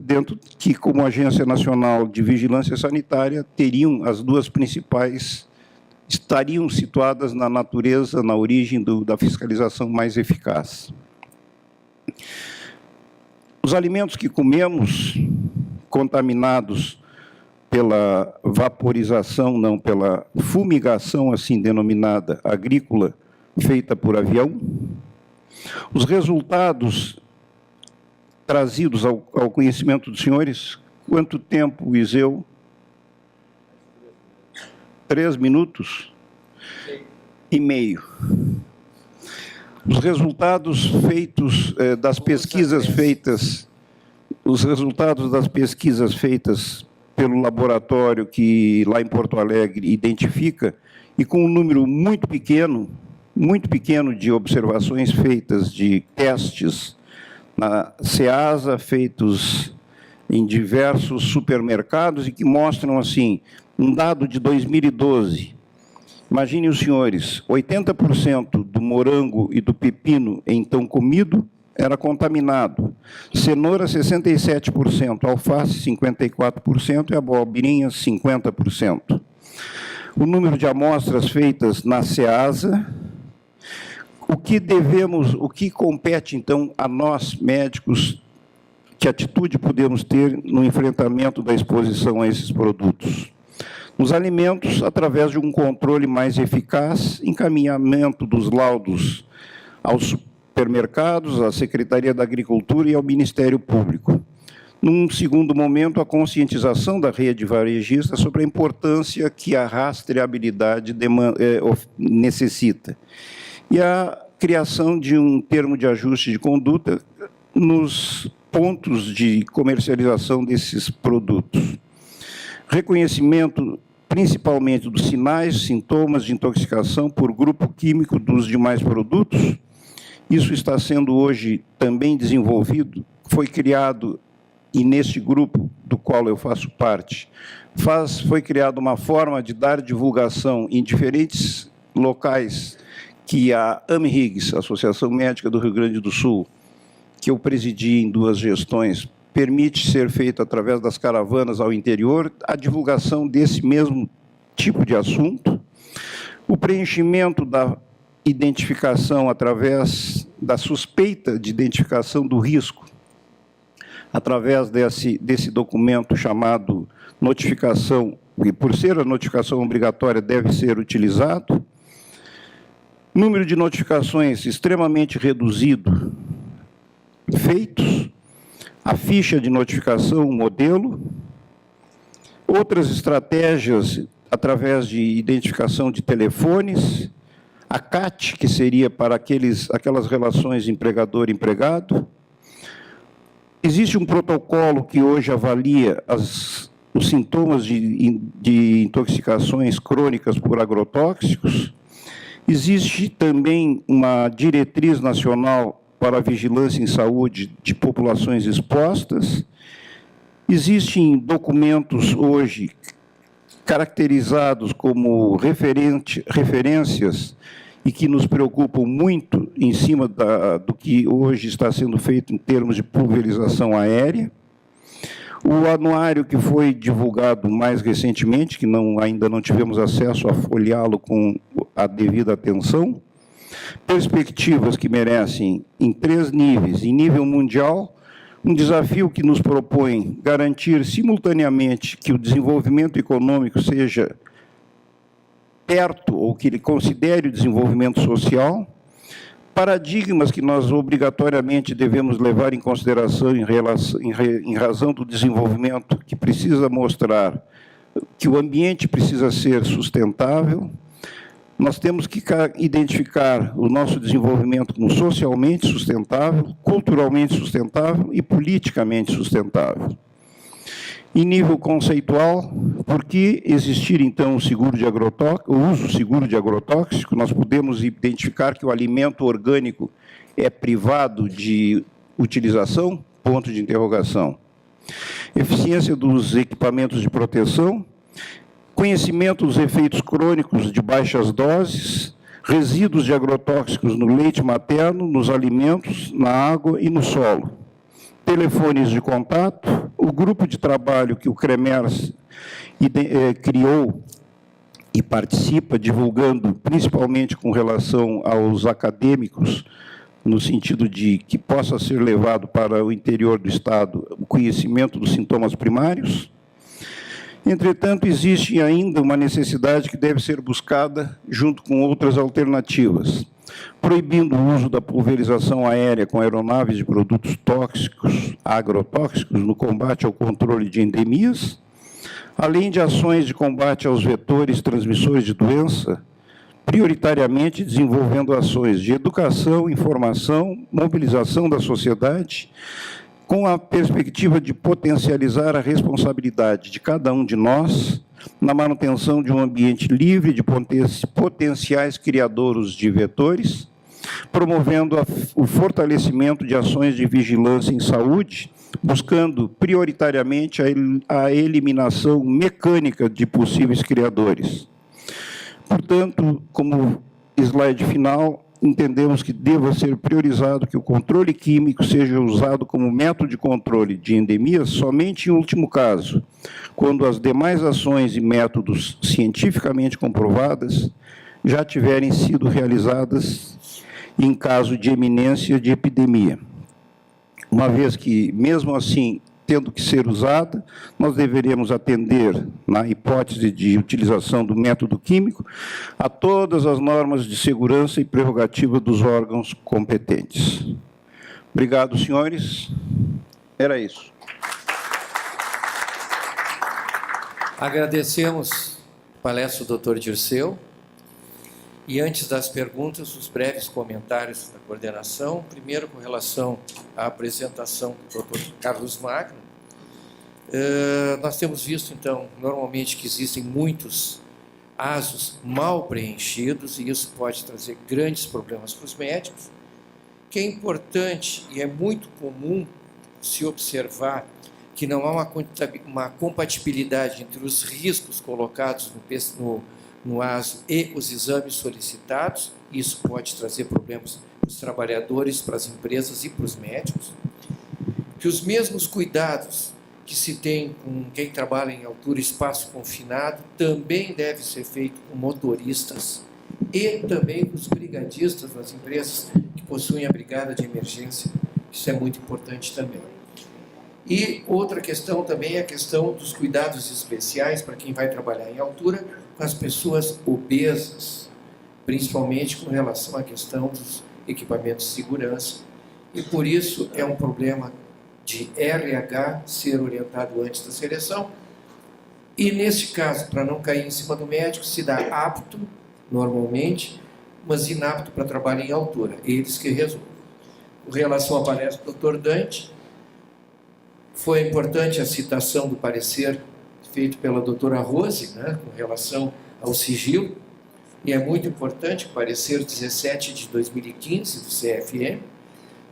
Speaker 5: que, como Agência Nacional de Vigilância Sanitária, teriam as duas principais, estariam situadas na natureza, na origem da fiscalização mais eficaz. Os alimentos que comemos, contaminados pela vaporização, não, pela fumigação, assim denominada, agrícola, feita por avião, os resultados trazidos ao conhecimento dos senhores, quanto tempo, Iseu? 3 minutos e meio. Os resultados feitos das pesquisas feitas, pelo laboratório que lá em Porto Alegre identifica, e com um número muito pequeno de observações feitas de testes na Ceasa, feitos em diversos supermercados e que mostram, assim, um dado de 2012. Imaginem os senhores, 80% do morango e do pepino então comido era contaminado. Cenoura, 67%, alface, 54% e abobrinha, 50%. O número de amostras feitas na Ceasa, o que compete, então, a nós, médicos, que atitude podemos ter no enfrentamento da exposição a esses produtos? Nos alimentos, através de um controle mais eficaz, encaminhamento dos laudos aos supermercados, à Secretaria da Agricultura e ao Ministério Público. Num segundo momento, a conscientização da rede varejista sobre a importância que a rastreabilidade necessita. E a criação de um termo de ajuste de conduta nos pontos de comercialização desses produtos. Reconhecimento, principalmente, dos sinais, sintomas de intoxicação por grupo químico dos demais produtos. Isso está sendo hoje também desenvolvido, foi criado, e neste grupo do qual eu faço parte, foi criada uma forma de dar divulgação em diferentes locais que a AMRIGS, Associação Médica do Rio Grande do Sul, que eu presidi em 2 gestões, permite ser feito através das caravanas ao interior, a divulgação desse mesmo tipo de assunto, o preenchimento da identificação através da suspeita de identificação do risco, através desse documento chamado notificação, e por ser a notificação obrigatória deve ser utilizado, número de notificações extremamente reduzido feitos, a ficha de notificação, o modelo, outras estratégias através de identificação de telefones, a CAT, que seria para aquelas relações empregador-empregado. Existe um protocolo que hoje avalia os sintomas de intoxicações crônicas por agrotóxicos. Existe também uma diretriz nacional para a vigilância em saúde de populações expostas. Existem documentos hoje caracterizados como referências e que nos preocupam muito em cima do que hoje está sendo feito em termos de pulverização aérea. O anuário que foi divulgado mais recentemente, que ainda não tivemos acesso a folheá-lo com a devida atenção, perspectivas que merecem, em 3 níveis, em nível mundial, um desafio que nos propõe garantir simultaneamente que o desenvolvimento econômico seja perto, ou que ele considere o desenvolvimento social, paradigmas que nós obrigatoriamente devemos levar em consideração em razão do desenvolvimento, que precisa mostrar que o ambiente precisa ser sustentável. Nós temos que identificar o nosso desenvolvimento como socialmente sustentável, culturalmente sustentável e politicamente sustentável. Em nível conceitual, por que existir, então, o uso seguro de agrotóxico? Nós podemos identificar que o alimento orgânico é privado de utilização? Ponto de interrogação. Eficiência dos equipamentos de proteção, conhecimento dos efeitos crônicos de baixas doses, resíduos de agrotóxicos no leite materno, nos alimentos, na água e no solo. Telefones de contato, o grupo de trabalho que o CREMERS criou e participa, divulgando, principalmente com relação aos acadêmicos, no sentido de que possa ser levado para o interior do Estado o conhecimento dos sintomas primários. Entretanto, existe ainda uma necessidade que deve ser buscada junto com outras alternativas, proibindo o uso da pulverização aérea com aeronaves de produtos tóxicos, agrotóxicos, no combate ao controle de endemias, além de ações de combate aos vetores transmissores de doença, prioritariamente desenvolvendo ações de educação, informação, mobilização da sociedade, com a perspectiva de potencializar a responsabilidade de cada um de nós na manutenção de um ambiente livre de potenciais criadouros de vetores, promovendo o fortalecimento de ações de vigilância em saúde, buscando prioritariamente a eliminação mecânica de possíveis criadores. Portanto, como slide final, entendemos que deva ser priorizado que o controle químico seja usado como método de controle de endemias somente em último caso, quando as demais ações e métodos cientificamente comprovadas já tiverem sido realizadas em caso de eminência de epidemia. Uma vez que, mesmo assim, tendo que ser usada, nós deveremos atender, na hipótese de utilização do método químico, a todas as normas de segurança e prerrogativa dos órgãos competentes. Obrigado, senhores. Era isso.
Speaker 2: Agradecemos a palestra do Dr. Dirceu. E antes das perguntas, os breves comentários da coordenação. Primeiro, com relação à apresentação do Dr. Carlos Magno. Nós temos visto, então, normalmente que existem muitos ASOs mal preenchidos e isso pode trazer grandes problemas para os médicos. Que é importante e é muito comum se observar que não há uma compatibilidade entre os riscos colocados no ASO e os exames solicitados. Isso pode trazer problemas para os trabalhadores, para as empresas e para os médicos. Que os mesmos cuidados que se tem com quem trabalha em altura e espaço confinado também deve ser feito com motoristas e também com os brigadistas nas empresas que possuem a brigada de emergência. Isso é muito importante também. E outra questão também é a questão dos cuidados especiais para quem vai trabalhar em altura com as pessoas obesas, principalmente com relação à questão dos equipamentos de segurança. E por isso é um problema de RH ser orientado antes da seleção. E, nesse caso, para não cair em cima do médico, se dá apto, normalmente, mas inapto para trabalho em altura. Eles que resolvem. Com relação à palestra do Dr. Dante, foi importante a citação do parecer feito pela doutora Rose, né, com relação ao sigilo, e é muito importante o parecer 17 de 2015 do CFM.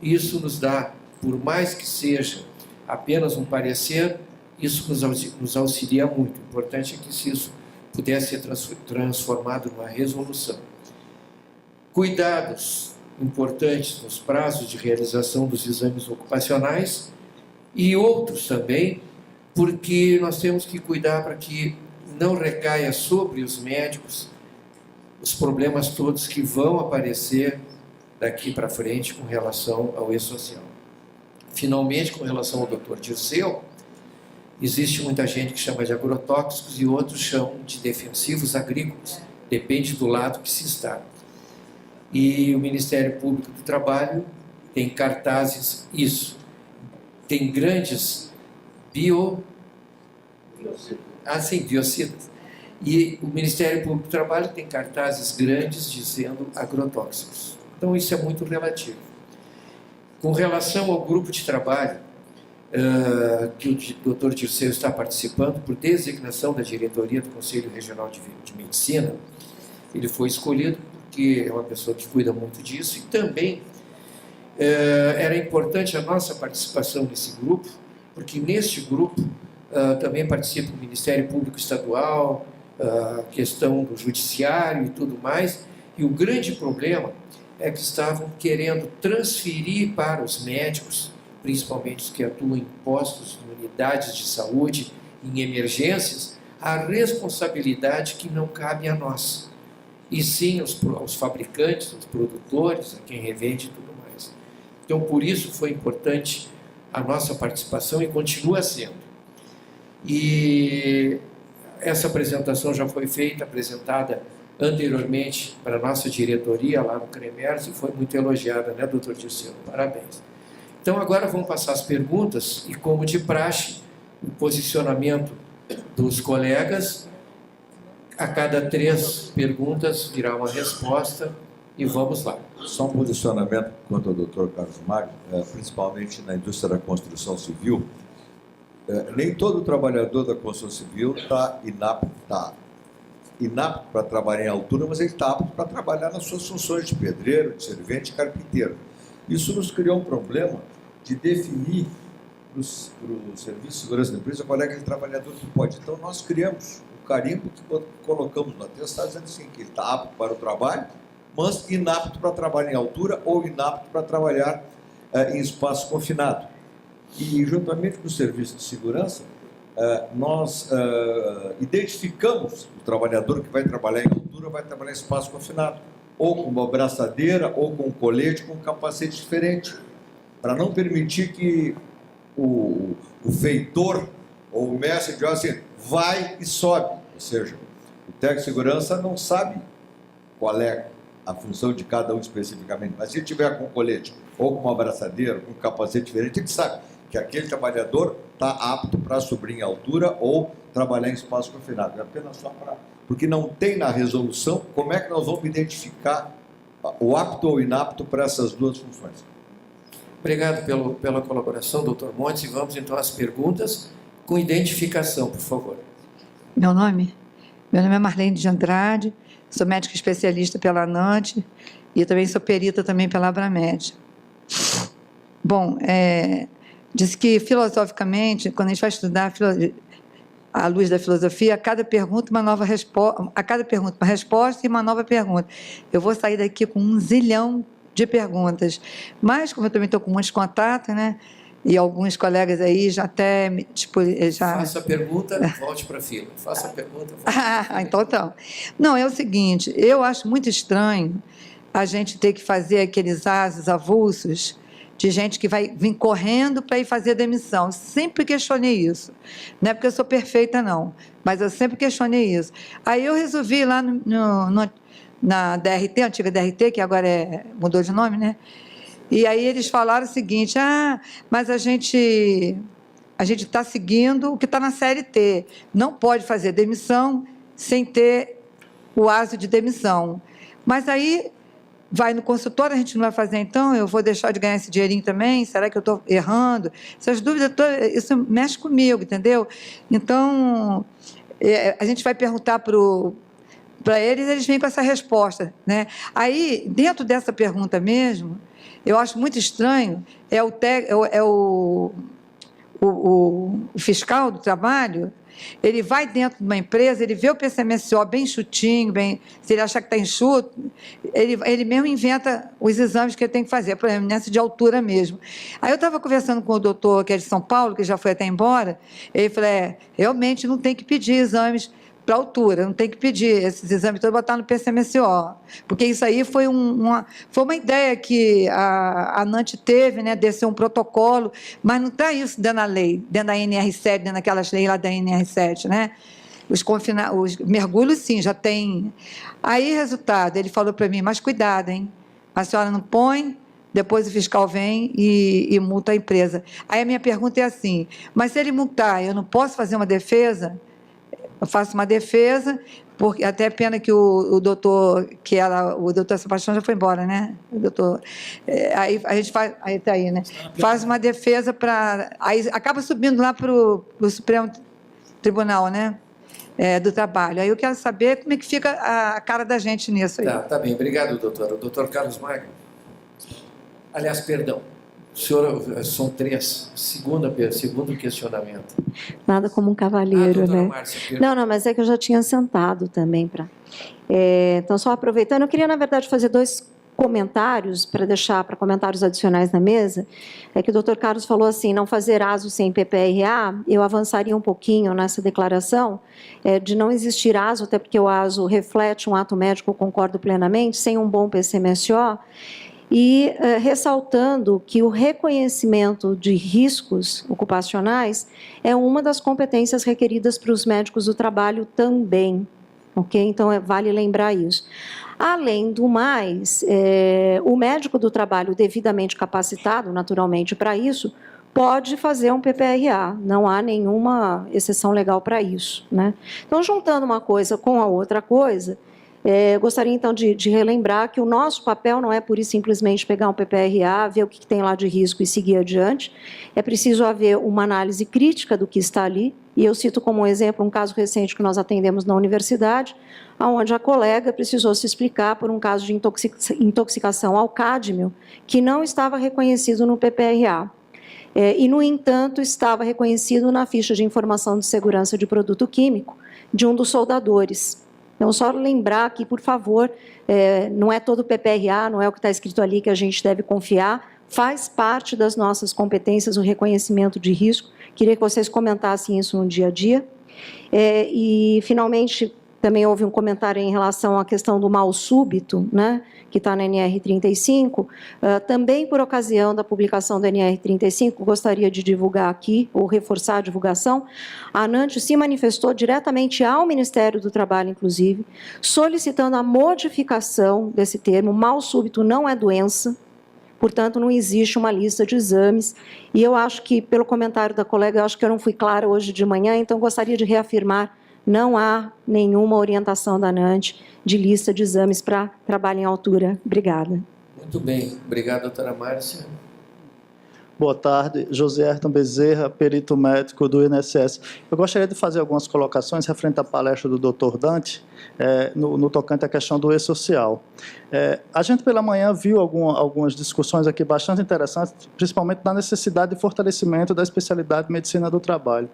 Speaker 2: Isso nos dá, por mais que seja apenas um parecer, isso nos auxilia muito. O importante é que se isso pudesse ser transformado numa resolução. Cuidados importantes nos prazos de realização dos exames ocupacionais e outros também, porque nós temos que cuidar para que não recaia sobre os médicos os problemas todos que vão aparecer daqui para frente com relação ao E-Social. Finalmente, com relação ao Dr. Dirceu, existe muita gente que chama de agrotóxicos e outros chamam de defensivos agrícolas, depende do lado que se está. E o Ministério Público do Trabalho tem cartazes, isso, tem grandes biocidas. E o Ministério Público do Trabalho tem cartazes grandes dizendo agrotóxicos. Então, isso é muito relativo. Com relação ao grupo de trabalho, que o Dr. Dirceu está participando por designação da diretoria do Conselho Regional de Medicina, ele foi escolhido porque é uma pessoa que cuida muito disso e também era importante a nossa participação nesse grupo, porque neste grupo também participa o Ministério Público Estadual, a questão do judiciário e tudo mais, e o grande problema é que estavam querendo transferir para os médicos, principalmente os que atuam em postos, em unidades de saúde, em emergências, a responsabilidade que não cabe a nós, e sim aos fabricantes, aos produtores, a quem revende e tudo mais. Então, por isso foi importante a nossa participação e continua sendo. E essa apresentação já foi apresentada anteriormente para a nossa diretoria lá no CREMERS e foi muito elogiada, né, doutor Dirceu? Parabéns. Então, agora vamos passar as perguntas e, como de praxe, o posicionamento dos colegas. A cada 3 perguntas virá uma resposta e vamos lá.
Speaker 4: Só um posicionamento quanto ao Dr. Carlos Magno, principalmente na indústria da construção civil. Nem todo trabalhador da construção civil está inapto para trabalhar em altura, mas ele está apto para trabalhar nas suas funções de pedreiro, de servente e carpinteiro. Isso nos criou um problema de definir para o Serviço de Segurança da Empresa qual é aquele trabalhador que pode. Então, nós criamos um carimbo que colocamos no atestado dizendo assim, que ele está apto para o trabalho, mas inapto para trabalhar em altura ou inapto para trabalhar em espaço confinado. E, juntamente com o Serviço de Segurança, nós identificamos o trabalhador que vai trabalhar em altura, vai trabalhar em espaço confinado, ou com uma braçadeira, ou com um colete, com um capacete diferente, para não permitir que o feitor ou o mestre diga assim, vai e sobe. Ou seja, o técnico de segurança não sabe qual é a função de cada um especificamente, mas se ele tiver com um colete, ou com uma braçadeira, com um capacete diferente, ele sabe que aquele trabalhador está apto para subir em altura ou trabalhar em espaço confinado. É apenas só para... Porque não tem na resolução como é que nós vamos identificar o apto ou inapto para essas duas funções.
Speaker 2: Obrigado pela colaboração, doutor Montes. E vamos então às perguntas com identificação, por favor.
Speaker 6: Meu nome é Marlene de Andrade, sou médica especialista pela ANANT e também sou perita também pela Abramed. Bom, diz que filosoficamente, quando a gente vai estudar à luz da filosofia, a cada pergunta uma nova resposta, a cada pergunta uma resposta e uma nova pergunta. Eu vou sair daqui com 1 zilhão de perguntas, mas como eu também estou com muitos contatos, né, e alguns colegas aí já até já...
Speaker 2: Faça a pergunta, volte para a fila. Faça a pergunta, volte
Speaker 6: então. Não, é o seguinte, eu acho muito estranho a gente ter que fazer aqueles asos avulsos de gente que vai vir correndo para ir fazer demissão. Eu sempre questionei isso. Não é porque eu sou perfeita, não, mas eu sempre questionei isso. Aí eu resolvi ir lá na DRT, a antiga DRT, que agora mudou de nome, né? E aí eles falaram o seguinte, mas a gente está seguindo o que está na CLT, não pode fazer demissão sem ter o aso de demissão. Mas aí vai no consultório, a gente não vai fazer então, eu vou deixar de ganhar esse dinheirinho também, será que eu estou errando? Essas dúvidas, isso mexe comigo, entendeu? Então, a gente vai perguntar para eles vêm com essa resposta, né? Aí, dentro dessa pergunta mesmo, eu acho muito estranho, o fiscal do trabalho, ele vai dentro de uma empresa, ele vê o PCMSO bem enxutinho, se ele achar que está enxuto, ele mesmo inventa os exames que ele tem que fazer, por exemplo, nessa de altura mesmo. Aí eu estava conversando com o doutor, que é de São Paulo, que já foi até embora, ele falou, realmente não tem que pedir exames para altura, não tem que pedir esses exames todos, botar no PCMSO, porque isso aí foi uma ideia que a ANANT teve, né, de ser um protocolo, mas não está isso dentro da lei, dentro da NR7, dentro daquelas leis lá da NR7, né? Os mergulhos, sim, já tem. Aí, resultado, ele falou para mim, mas cuidado, hein? A senhora não põe, depois o fiscal vem e multa a empresa. Aí a minha pergunta é assim, mas se ele multar, eu não posso fazer uma defesa? Eu faço uma defesa, porque até pena que o doutor Sebastião já foi embora, né? O doutor, aí a gente faz, aí está aí, né? Faz uma defesa para, aí acaba subindo lá para o Supremo Tribunal, né? Do Trabalho. Aí eu quero saber como é que fica a cara da gente nisso aí.
Speaker 2: Tá bem, obrigado, doutor. O doutor Carlos Magno. Aliás, perdão. Senhora, são três. Segundo questionamento.
Speaker 7: Nada como um cavalheiro,
Speaker 2: doutora
Speaker 7: né?
Speaker 2: Márcia,
Speaker 7: Não, mas é que eu já tinha sentado também para. Então, só aproveitando, eu queria, na verdade, fazer 2 comentários para deixar para comentários adicionais na mesa. É que o doutor Carlos falou assim, não fazer ASO sem PPRA, eu avançaria um pouquinho nessa declaração, de não existir ASO, até porque o ASO reflete um ato médico, eu concordo plenamente, sem um bom PCMSO, e ressaltando que o reconhecimento de riscos ocupacionais é uma das competências requeridas para os médicos do trabalho também, ok? Então, vale lembrar isso. Além do mais, o médico do trabalho devidamente capacitado, naturalmente, para isso, pode fazer um PPRA, não há nenhuma exceção legal para isso, né? Então, juntando uma coisa com a outra coisa, gostaria, então, de relembrar que o nosso papel não é pura e simplesmente pegar um PPRA, ver o que tem lá de risco e seguir adiante. É preciso haver uma análise crítica do que está ali, e eu cito como exemplo um caso recente que nós atendemos na universidade, onde a colega precisou se explicar por um caso de intoxicação ao cádmio, que não estava reconhecido no PPRA. E, no entanto, estava reconhecido na ficha de informação de segurança de produto químico de um dos soldadores. Então, só lembrar que, por favor, não é todo o PPRA, não é o que está escrito ali que a gente deve confiar, faz parte das nossas competências o reconhecimento de risco. Queria que vocês comentassem isso no dia a dia. E, finalmente, também houve um comentário em relação à questão do mal súbito, né, que está na NR35. Também, por ocasião da publicação da NR35, gostaria de divulgar aqui, ou reforçar a divulgação, a ANANT se manifestou diretamente ao Ministério do Trabalho, inclusive, solicitando a modificação desse termo. Mal súbito não é doença, portanto, não existe uma lista de exames. E eu acho que, pelo comentário da colega, eu acho que eu não fui clara hoje de manhã, então gostaria de reafirmar, não há nenhuma orientação da ANANT de lista de exames para trabalho em altura. Obrigada.
Speaker 2: Muito bem. Obrigado, doutora Márcia.
Speaker 8: Boa tarde, José Ayrton Bezerra, perito médico do INSS. Eu gostaria de fazer algumas colocações referente à palestra do Dr. Dante, no tocante à questão do e-social. A gente pela manhã viu algumas discussões aqui bastante interessantes, principalmente da necessidade de fortalecimento da especialidade de medicina do trabalho.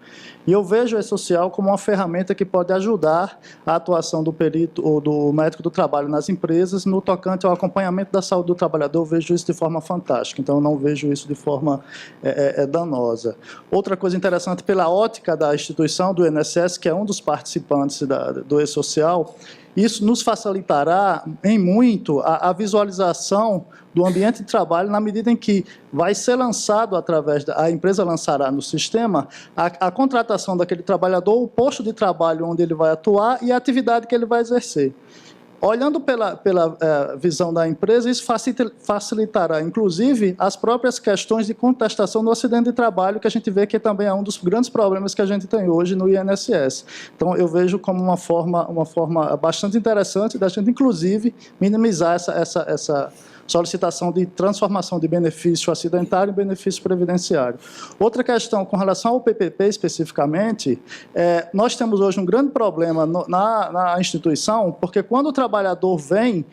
Speaker 8: E eu vejo o e-social como uma ferramenta que pode ajudar a atuação do perito ou do médico do trabalho nas empresas no tocante ao acompanhamento da saúde do trabalhador. Eu vejo isso de forma fantástica, então eu não vejo isso de forma danosa. Outra coisa interessante, pela ótica da instituição do INSS, que é um dos participantes do e-social, isso nos facilitará em muito a visualização do ambiente de trabalho na medida em que vai ser lançado a empresa lançará no sistema a contratação daquele trabalhador, o posto de trabalho onde ele vai atuar e a atividade que ele vai exercer. Olhando pela visão da empresa, isso facilitará, inclusive, as próprias questões de contestação do acidente de trabalho, que a gente vê que também é um dos grandes problemas que a gente tem hoje no INSS. Então, eu vejo como uma forma bastante interessante da gente, inclusive, minimizar essa solicitação de transformação de benefício acidentário em benefício previdenciário. Outra questão, com relação ao PPP especificamente, nós temos hoje um grande problema na instituição, porque quando o trabalhador vem